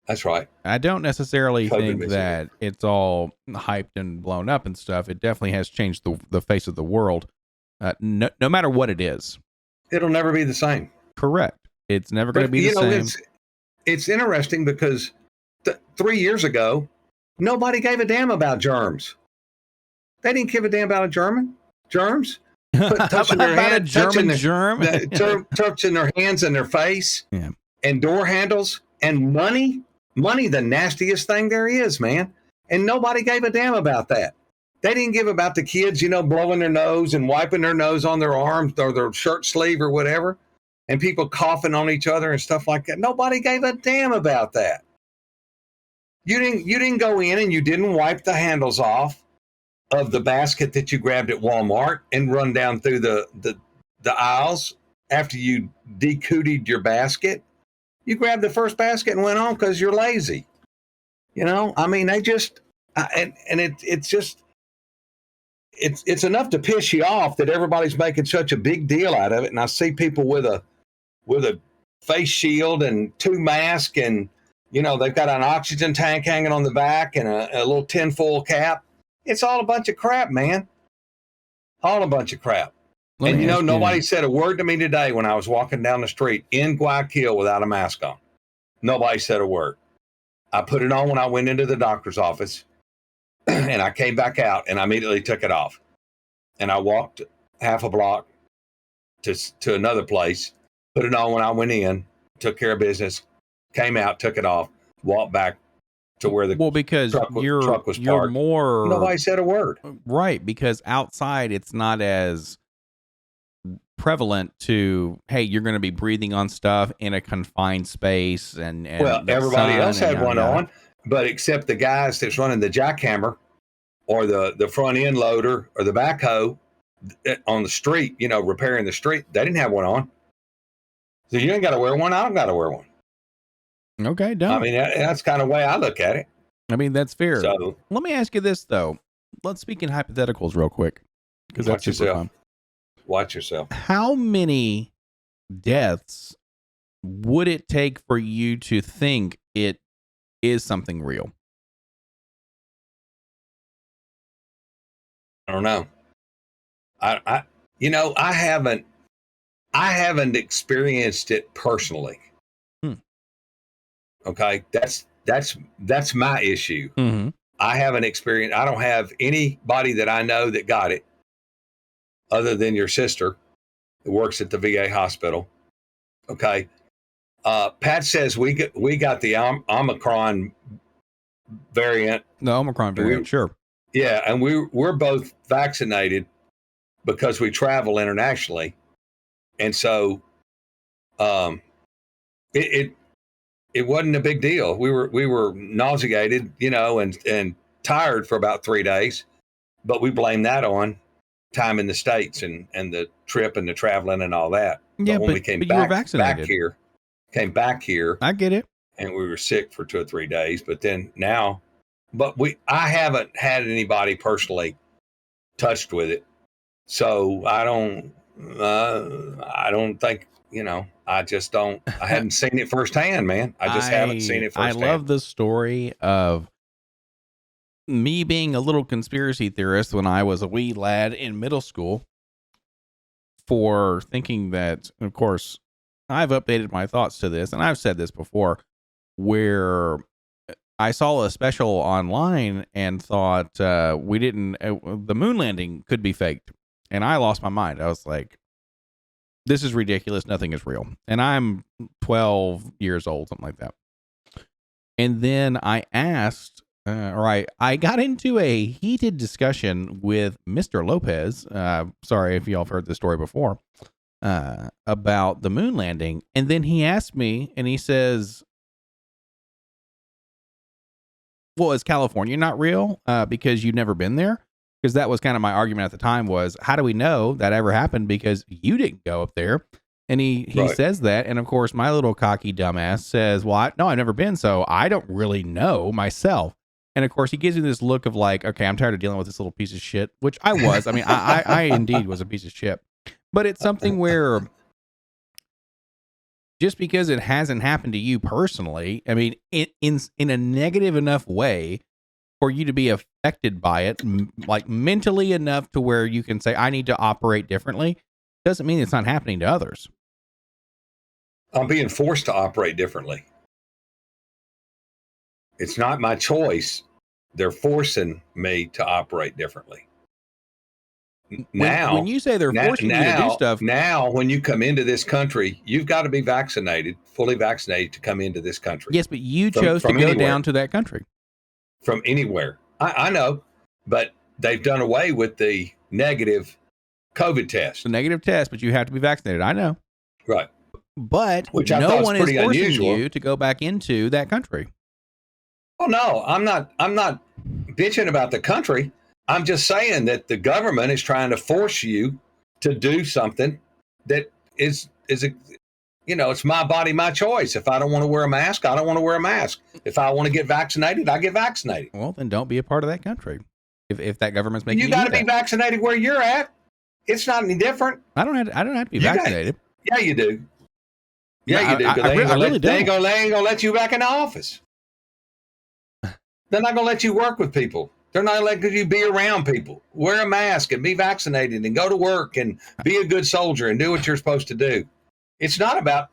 That's right. I don't necessarily think that it's all hyped and blown up and stuff. It definitely has changed the face of the world. No matter what it is, it'll never be the same. Correct. It's never going to be the same. It's interesting because 3 years ago, nobody gave a damn about germs. They didn't give a damn about germs. Touching their hands, touching their hands and their face, and door handles and money. Money, the nastiest thing there is, man. And nobody gave a damn about that. They didn't give about the kids, you know, blowing their nose and wiping their nose on their arms or their shirt sleeve or whatever, and people coughing on each other and stuff like that. Nobody gave a damn about that. You didn't go in and you didn't wipe the handles off of the basket that you grabbed at Walmart and run down through the aisles after you decootied your basket. You grabbed the first basket and went on because you're lazy. I mean, they just it's enough to piss you off that everybody's making such a big deal out of it. And I see people with a face shield and 2 masks, and they've got an oxygen tank hanging on the back and a little tinfoil cap. It's all a bunch of crap, man. All a bunch of crap. And nobody said a word to me today when I was walking down the street in Guayaquil without a mask on. Nobody said a word. I put it on when I went into the doctor's office, and I came back out and I immediately took it off. And I walked half a block to another place, put it on when I went in, took care of business, came out, took it off, walked back to where the because truck was you're parked. more Nobody said a word. Right, because outside it's not as prevalent to, hey, you're going to be breathing on stuff in a confined space, and well, everybody else had one on, but except the guys that's running the jackhammer or the front end loader or the backhoe on the street, repairing the street, they didn't have one on. So you ain't got to wear one. I don't got to wear one. Okay, done. I mean, that's kind of the way I look at it. I mean, that's fair. So let me ask you this though. Let's speak in hypotheticals real quick, because that's super fun. Watch yourself. How many deaths would it take for you to think it is something real? I don't know. I haven't experienced it personally. Okay, that's my issue. Mm-hmm. I haven't experienced. I don't have anybody that I know that got it, other than your sister, who works at the VA hospital. Okay, Pat says we got the Omicron variant. The Omicron variant, sure. Yeah, and we're both vaccinated because we travel internationally, and so it wasn't a big deal. We were nauseated, and tired for about 3 days, but we blame that on time in the States and the trip and the traveling and all that. Yeah, but when we came back here, I get it. And we were sick for 2 or 3 days, but then now, I haven't had anybody personally touched with it, so I don't think, I just don't. I hadn't seen it firsthand, man. I haven't seen it firsthand. I love the story of me being a little conspiracy theorist when I was a wee lad in middle school, for thinking that, of course, I've updated my thoughts to this, and I've said this before, where I saw a special online and thought the moon landing could be faked. And I lost my mind. I was like, this is ridiculous. Nothing is real. And I'm 12 years old, something like that. And then I asked, I got into a heated discussion with Mr. Lopez. Sorry if y'all have heard this story before, about the moon landing. And then he asked me, and he says, well, is California not real because you've never been there? Because that was kind of my argument at the time, was, how do we know that ever happened? Because you didn't go up there. And he Right. says that. And of course, my little cocky dumbass says, well, no, I've never been, so I don't really know myself. And of course, he gives me this look of like, okay, I'm tired of dealing with this little piece of shit, which I was. I mean, I indeed was a piece of shit. But it's something where, just because it hasn't happened to you personally, I mean, in a negative enough way for you to be affected by it, like mentally enough to where you can say, I need to operate differently, doesn't mean it's not happening to others. I'm being forced to operate differently. It's not my choice. They're forcing me to operate differently. Now, when you say they're forcing you to do stuff, now when you come into this country, you've got to be vaccinated, fully vaccinated, to come into this country. yes, but you chose to go anywhere. down to that country. From anywhere. I know, but they've done away with the negative COVID test. It's a negative test, but you have to be vaccinated. I know. Right. But Which I no thought one was is pretty forcing unusual. you to go back into that country. Oh no, I'm not bitching about the country. I'm just saying that the government is trying to force you to do something that is it's my body, my choice. If I don't want to wear a mask, I don't want to wear a mask. If I want to get vaccinated, I get vaccinated. Well, then don't be a part of that country. If that government's making you got to be vaccinated where you're at. It's not any different. I don't have to be vaccinated. Yeah, you do. Yeah, you do. They ain't gonna let you back in the office. They're not gonna let you work with people. They're not letting you be around people. Wear a mask and be vaccinated and go to work and be a good soldier and do what you're supposed to do. It's not about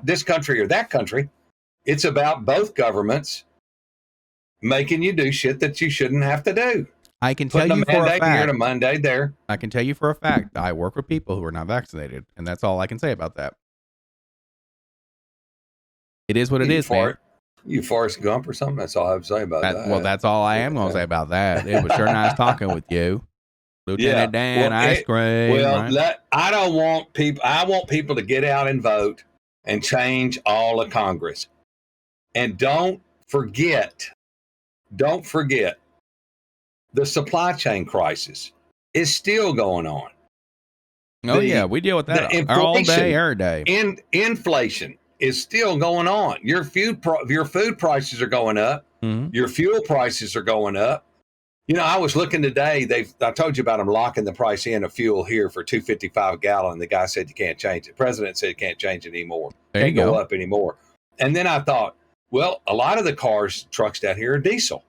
this country or that country. It's about both governments making you do shit that you shouldn't have to do. I can tell you for a fact. Here, a mandate there. I can tell you for a fact. I work with people who are not vaccinated, and that's all I can say about that. It is what it is, man. You Forrest Gump or something? That's all I have to say about that. Well, that's all I am going to say about that. It was sure nice talking with you, Lieutenant Dan. Ice cream. Well, right? I don't want people. I want people to get out and vote and change all of Congress. And don't forget, the supply chain crisis is still going on. Oh, yeah, we deal with that all day, every day. Inflation is still going on. Your food prices are going up. Mm-hmm. Your fuel prices are going up. I was looking today. I told you about them locking the price in of fuel here for $2.55 a gallon. The guy said you can't change it. The president said you can't change it anymore. There you go up anymore. And then I thought, well, a lot of the trucks down here are diesel.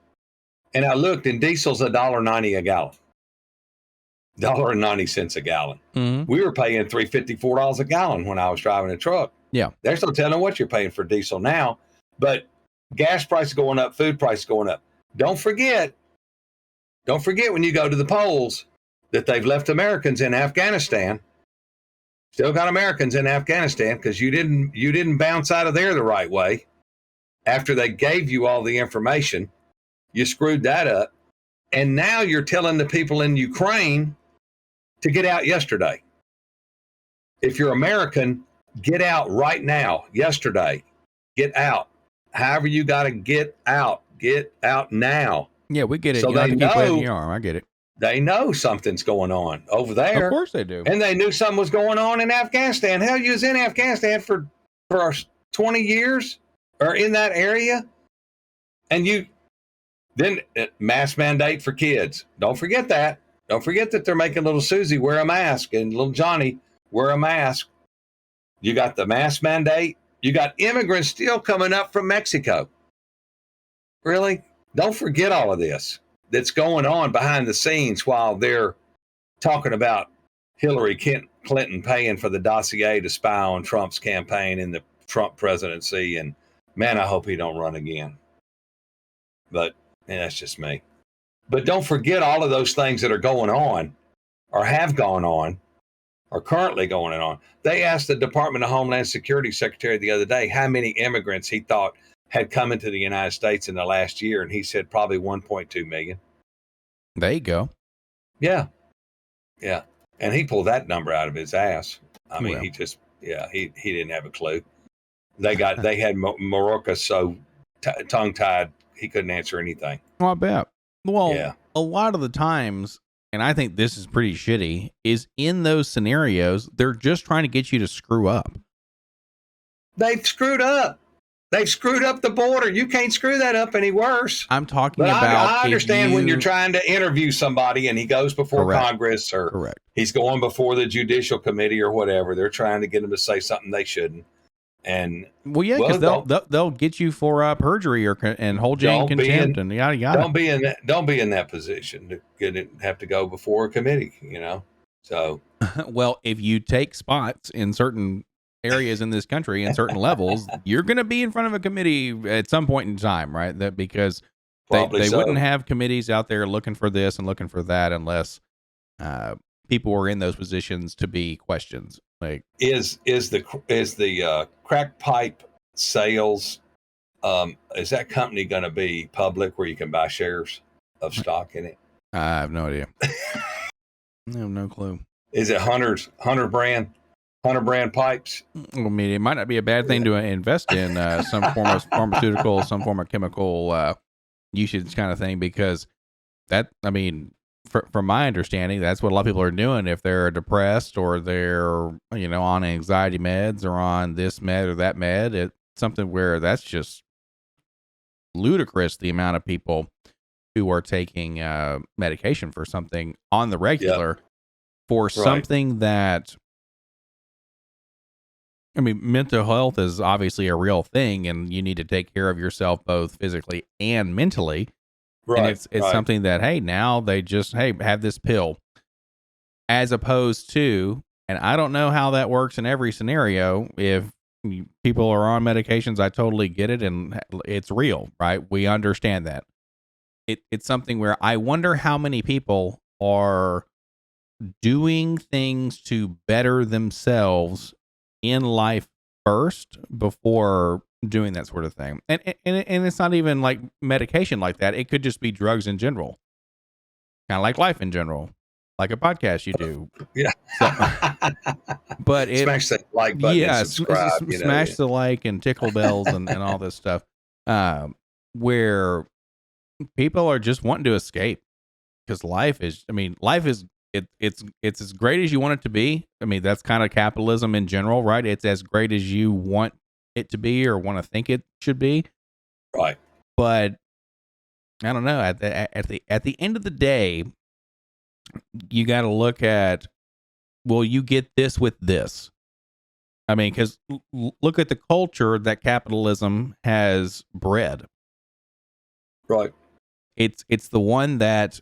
And I looked, and diesel's $1.90 a gallon. $1.90 a gallon. Mm-hmm. We were paying $3.54 a gallon when I was driving a truck. Yeah. They're still telling what you're paying for diesel now, but gas prices going up, food prices going up. Don't forget when you go to the polls that they've left Americans in Afghanistan. Still got Americans in Afghanistan because you didn't bounce out of there the right way. After they gave you all the information, you screwed that up. And now you're telling the people in Ukraine to get out yesterday. If you're American, get out right now, yesterday. Get out. However you got to get out now. Yeah, we get it. So they know, I get it. They know something's going on over there. Of course they do. And they knew something was going on in Afghanistan. Hell, you was in Afghanistan for 20 years or in that area. And then mask mandate for kids. Don't forget that. Don't forget that they're making little Susie wear a mask and little Johnny wear a mask. You got the mask mandate. You got immigrants still coming up from Mexico. Really? Don't forget all of this that's going on behind the scenes while they're talking about Hillary Clinton paying for the dossier to spy on Trump's campaign in the Trump presidency. And man, I hope he don't run again. But that's just me. But don't forget all of those things that are going on or have gone on or currently going on. They asked the Department of Homeland Security Secretary the other day how many immigrants he thought had come into the United States in the last year. And he said probably 1.2 million. There you go. Yeah. Yeah. And he pulled that number out of his ass. I mean, he didn't have a clue. They had Maroka so tongue-tied, he couldn't answer anything. Well, I bet. Well, yeah. A lot of the times, and I think this is pretty shitty, is in those scenarios, they're just trying to get you to screw up. They've screwed up. They've screwed up the border. You can't screw that up any worse. I'm talking about. I understand when you're trying to interview somebody and he goes before Congress or he's going before the Judicial Committee or whatever. They're trying to get him to say something they shouldn't. And because they'll get you for perjury and hold you in contempt and yada yada. Don't be in that position to have to go before a committee. So well, if you take spots in certain areas in this country and certain levels, you're going to be in front of a committee at some point in time, right? That because they wouldn't have committees out there looking for this and looking for that unless people were in those positions to be questions. Like is the crack pipe sales is that company going to be public where you can buy shares of stock in it? I have no idea. I have no clue. Is it Hunter brand pipes? I mean, it might not be a bad thing to invest in some form of pharmaceutical, some form of chemical usage kind of thing, because from my understanding, that's what a lot of people are doing if they're depressed or they're, on anxiety meds or on this med or that med. It's something where that's just ludicrous, the amount of people who are taking medication for something on the regular for something that, mental health is obviously a real thing, and you need to take care of yourself both physically and mentally. Right. And it's something that, hey, now they just, have this pill, as opposed to, and I don't know how that works in every scenario. If people are on medications, I totally get it, and it's real, right? We understand that. It's something where I wonder how many people are doing things to better themselves in life first before doing that sort of thing. And it's not even like medication like that. It could just be drugs in general, kind of like life in general, like a podcast you do. Yeah. So, but smash that like button and subscribe. Smash the like and tickle bells and all this stuff, where people are just wanting to escape, because life is it's as great as you want it to be. That's kind of capitalism in general, right? It's as great as you want it to be or want to think it should be. Right. But I don't know, at the end of the day, you got to look at, well, you get this with this. Because look at the culture that capitalism has bred. Right. It's the one that,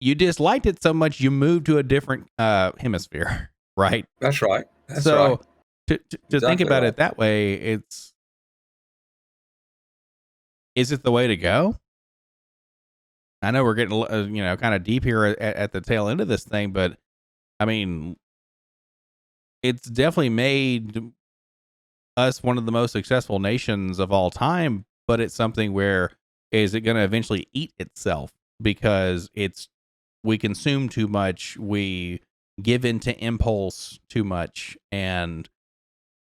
you disliked it so much you moved to a different hemisphere, right? That's right. That's so right. To Exactly think about right. it that way, is it the way to go? I know we're getting kind of deep here at the tail end of this thing, but it's definitely made us one of the most successful nations of all time. But it's something where, is it going to eventually eat itself? Because we consume too much, we give into impulse too much, and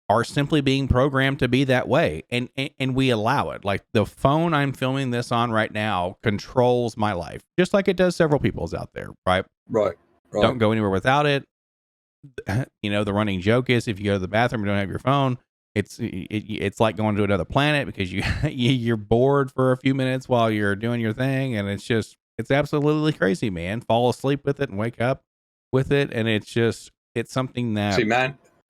are simply being programmed to be that way, and we allow it. Like the phone I'm filming this on right now controls my life, just like it does several people's out there, right? Right. Don't go anywhere without it. The running joke is, if you go to the bathroom and don't have your phone, it's like going to another planet, because you're bored for a few minutes while you're doing your thing, and it's absolutely crazy, man. Fall asleep with it and wake up with it, and it's something that. See,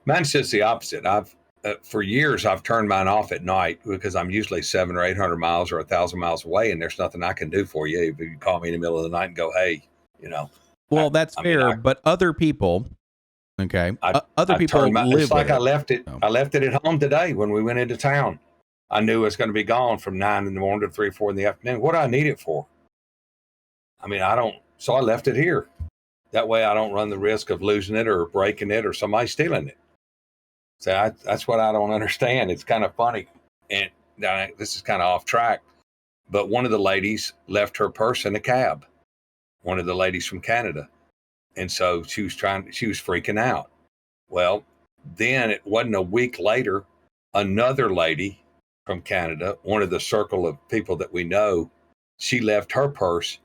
mine's just the opposite. I've for years I've turned mine off at night, because I'm usually 700 or 800 miles or 1,000 miles away, and there's nothing I can do for you if you call me in the middle of the night and go, hey, Well, that's fair, but other people. Okay. Other people live it's like with I left it. I left it at home today when we went into town. I knew it was going to be gone from 9 in the morning to 3 or 4 in the afternoon. What do I need it for? So I left it here. That way I don't run the risk of losing it or breaking it or somebody stealing it. So that's what I don't understand. It's kind of funny. And this is kind of off track, but one of the ladies left her purse in a cab, one of the ladies from Canada. And so she was freaking out. Well, then it wasn't a week later, another lady from Canada, one of the circle of people that we know, she left her purse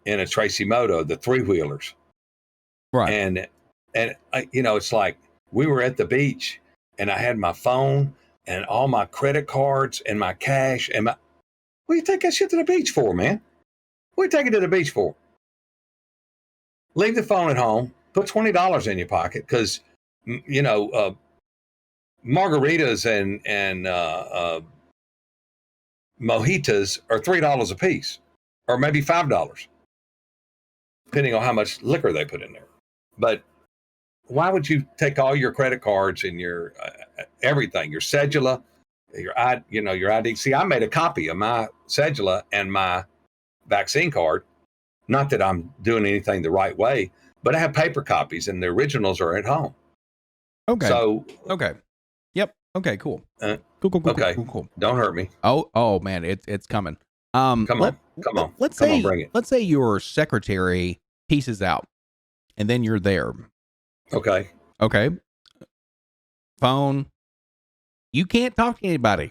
in a Tracy Moto, the 3-wheelers. Right. And it's like, we were at the beach and I had my phone and all my credit cards and my cash and what do you take that shit to the beach for, man? What are you taking to the beach for? Leave the phone at home, put $20 in your pocket, because, margaritas and mojitos are $3 a piece, or maybe $5, depending on how much liquor they put in there. But why would you take all your credit cards and your everything, your cedula, your ID? See, I made a copy of my cedula and my vaccine card. Not that I'm doing anything the right way, but I have paper copies and the originals are at home. Okay. So. Okay. Yep. Okay. Cool. Cool. Okay. Cool. Don't hurt me. Oh man, it's coming. Come on. Let's bring it. Let's say your secretary pieces out, and then you're there. Okay. Phone. You can't talk to anybody.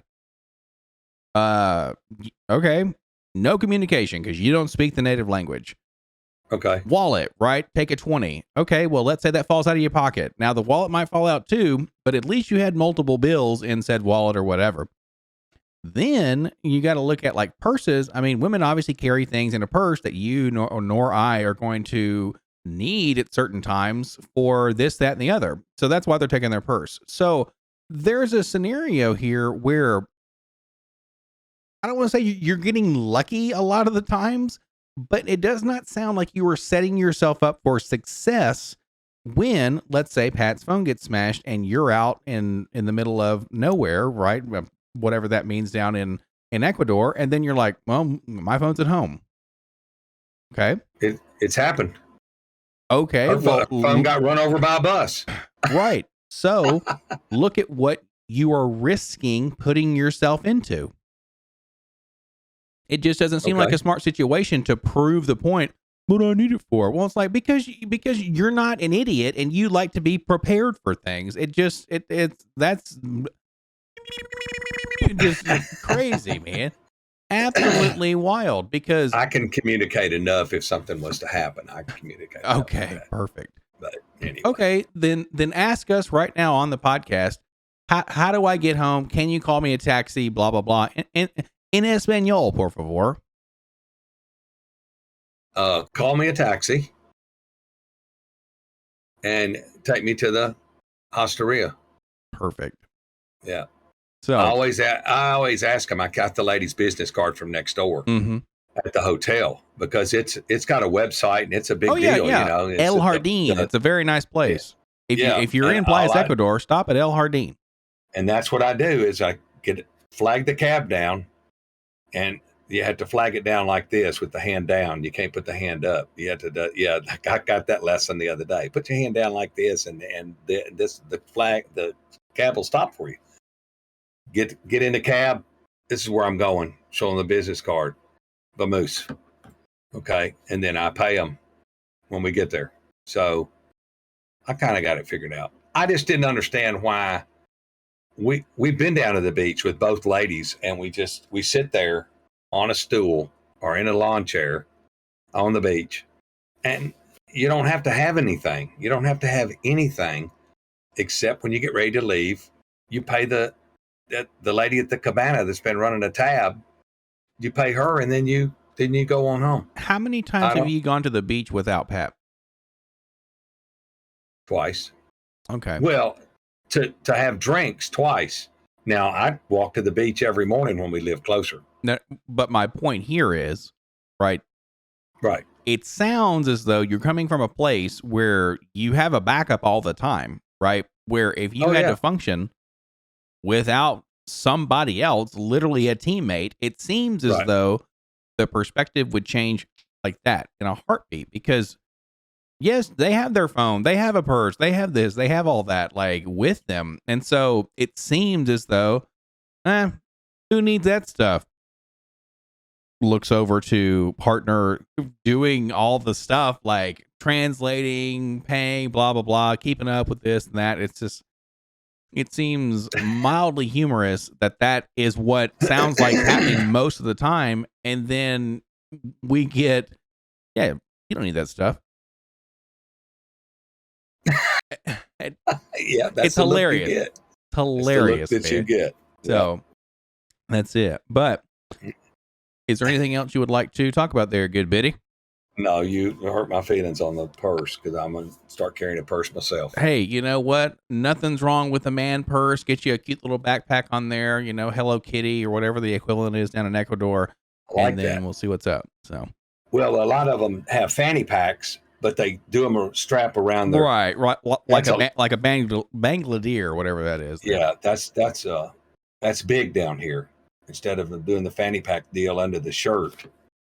Okay. No communication because you don't speak the native language. Okay. Wallet, right? Take a 20. Okay, well, let's say that falls out of your pocket. Now, the wallet might fall out too, but at least you had multiple bills in said wallet or whatever. Then you got to look at like purses. I mean, women obviously carry things in a purse that you nor I are going to need at certain times for this, that, and the other. So that's why they're taking their purse. So there's a scenario here where I don't want to say you're getting lucky a lot of the times, but it does not sound like you were setting yourself up for success when, let's say, Pat's phone gets smashed and you're out in the middle of nowhere, right? Whatever that means down in Ecuador. And then you're like, well, my phone's at home. Okay. It's happened. Okay. Her Well, phone got run over by a bus. Right. So look at what you are risking putting yourself into. It just doesn't seem like a smart situation to prove the point. What do I need it for? Well, it's like because you're not an idiot and you like to be prepared for things. That's just crazy, man. Absolutely wild because I can communicate enough if something was to happen. I can communicate. Okay, perfect. But anyway. Okay, then ask us right now on the podcast. How do I get home? Can you call me a taxi? Blah blah blah. In español, por favor. Call me a taxi and take me to the hosteria. Perfect. Yeah. So I always ask them. I got the lady's business card from next door at the hotel because it's got a website and it's a big deal. Yeah. You know, El Jardín. It's a very nice place. If you're in Playas, Ecuador, stop at El Jardín. And that's what I do is I flag the cab down, and you have to flag it down like this with the hand down. You can't put the hand up. You have to. I got that lesson the other day. Put your hand down like this, and the cab will stop for you. Get in the cab. This is where I'm going. Show them the business card. Vamoose. Okay. And then I pay them when we get there. So I kind of got it figured out. I just didn't understand why we've been down to the beach with both ladies and we sit there on a stool or in a lawn chair on the beach. And you don't have to have anything. You don't have to have anything except when you get ready to leave, you pay the lady at the cabana that's been running a tab, you pay her and then you go on home. How many times have you gone to the beach without Pat? Twice. Okay. Well, to have drinks twice. Now I walk to the beach every morning when we live closer. No, but my point here is, right. It sounds as though you're coming from a place where you have a backup all the time, right? Where if you had to function without somebody else, literally a teammate, it seems as though the perspective would change like that in a heartbeat because yes, they have their phone, they have a purse, they have this, they have all that like with them. And so it seems as though, who needs that stuff? Looks over to partner doing all the stuff like translating, paying, blah, blah, blah, keeping up with this and that. It's just, it seems mildly humorous that is what sounds like happening most of the time. And then we get, you don't need that stuff. It's hilarious. It's hilarious that you get. So that's it. But is there anything else you would like to talk about there, good Biddy? No, you hurt my feelings on the purse because I'm going to start carrying a purse myself. Hey, you know what? Nothing's wrong with a man purse. Get you a cute little backpack on there, Hello Kitty or whatever the equivalent is down in Ecuador. And then we'll see what's up. So, well, a lot of them have fanny packs, but they do them a strap around their right, like a Bangladesh or whatever that is. Yeah, that's big down here. Instead of doing the fanny pack deal under the shirt,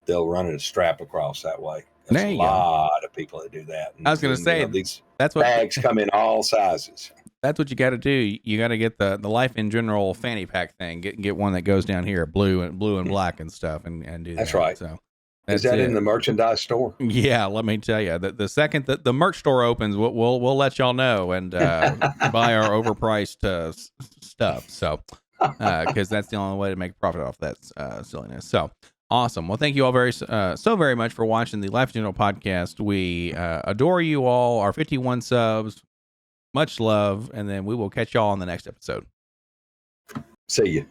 they'll run a strap across that way. There's a lot of people that do that. I was going to say, these that's what bags come in all sizes. That's what you got to do. You got to get the Life in General fanny pack thing. Get one that goes down here, blue and black and stuff, and do that. That's right. So is that in the merchandise store? Yeah, let me tell you. The second that the merch store opens, we'll let y'all know and buy our overpriced stuff. So because that's the only way to make profit off that silliness. So Awesome. Well, thank you all so very much for watching the Life in General podcast. We adore you all. Our 51 subs. Much love, and then we will catch y'all on the next episode. See you.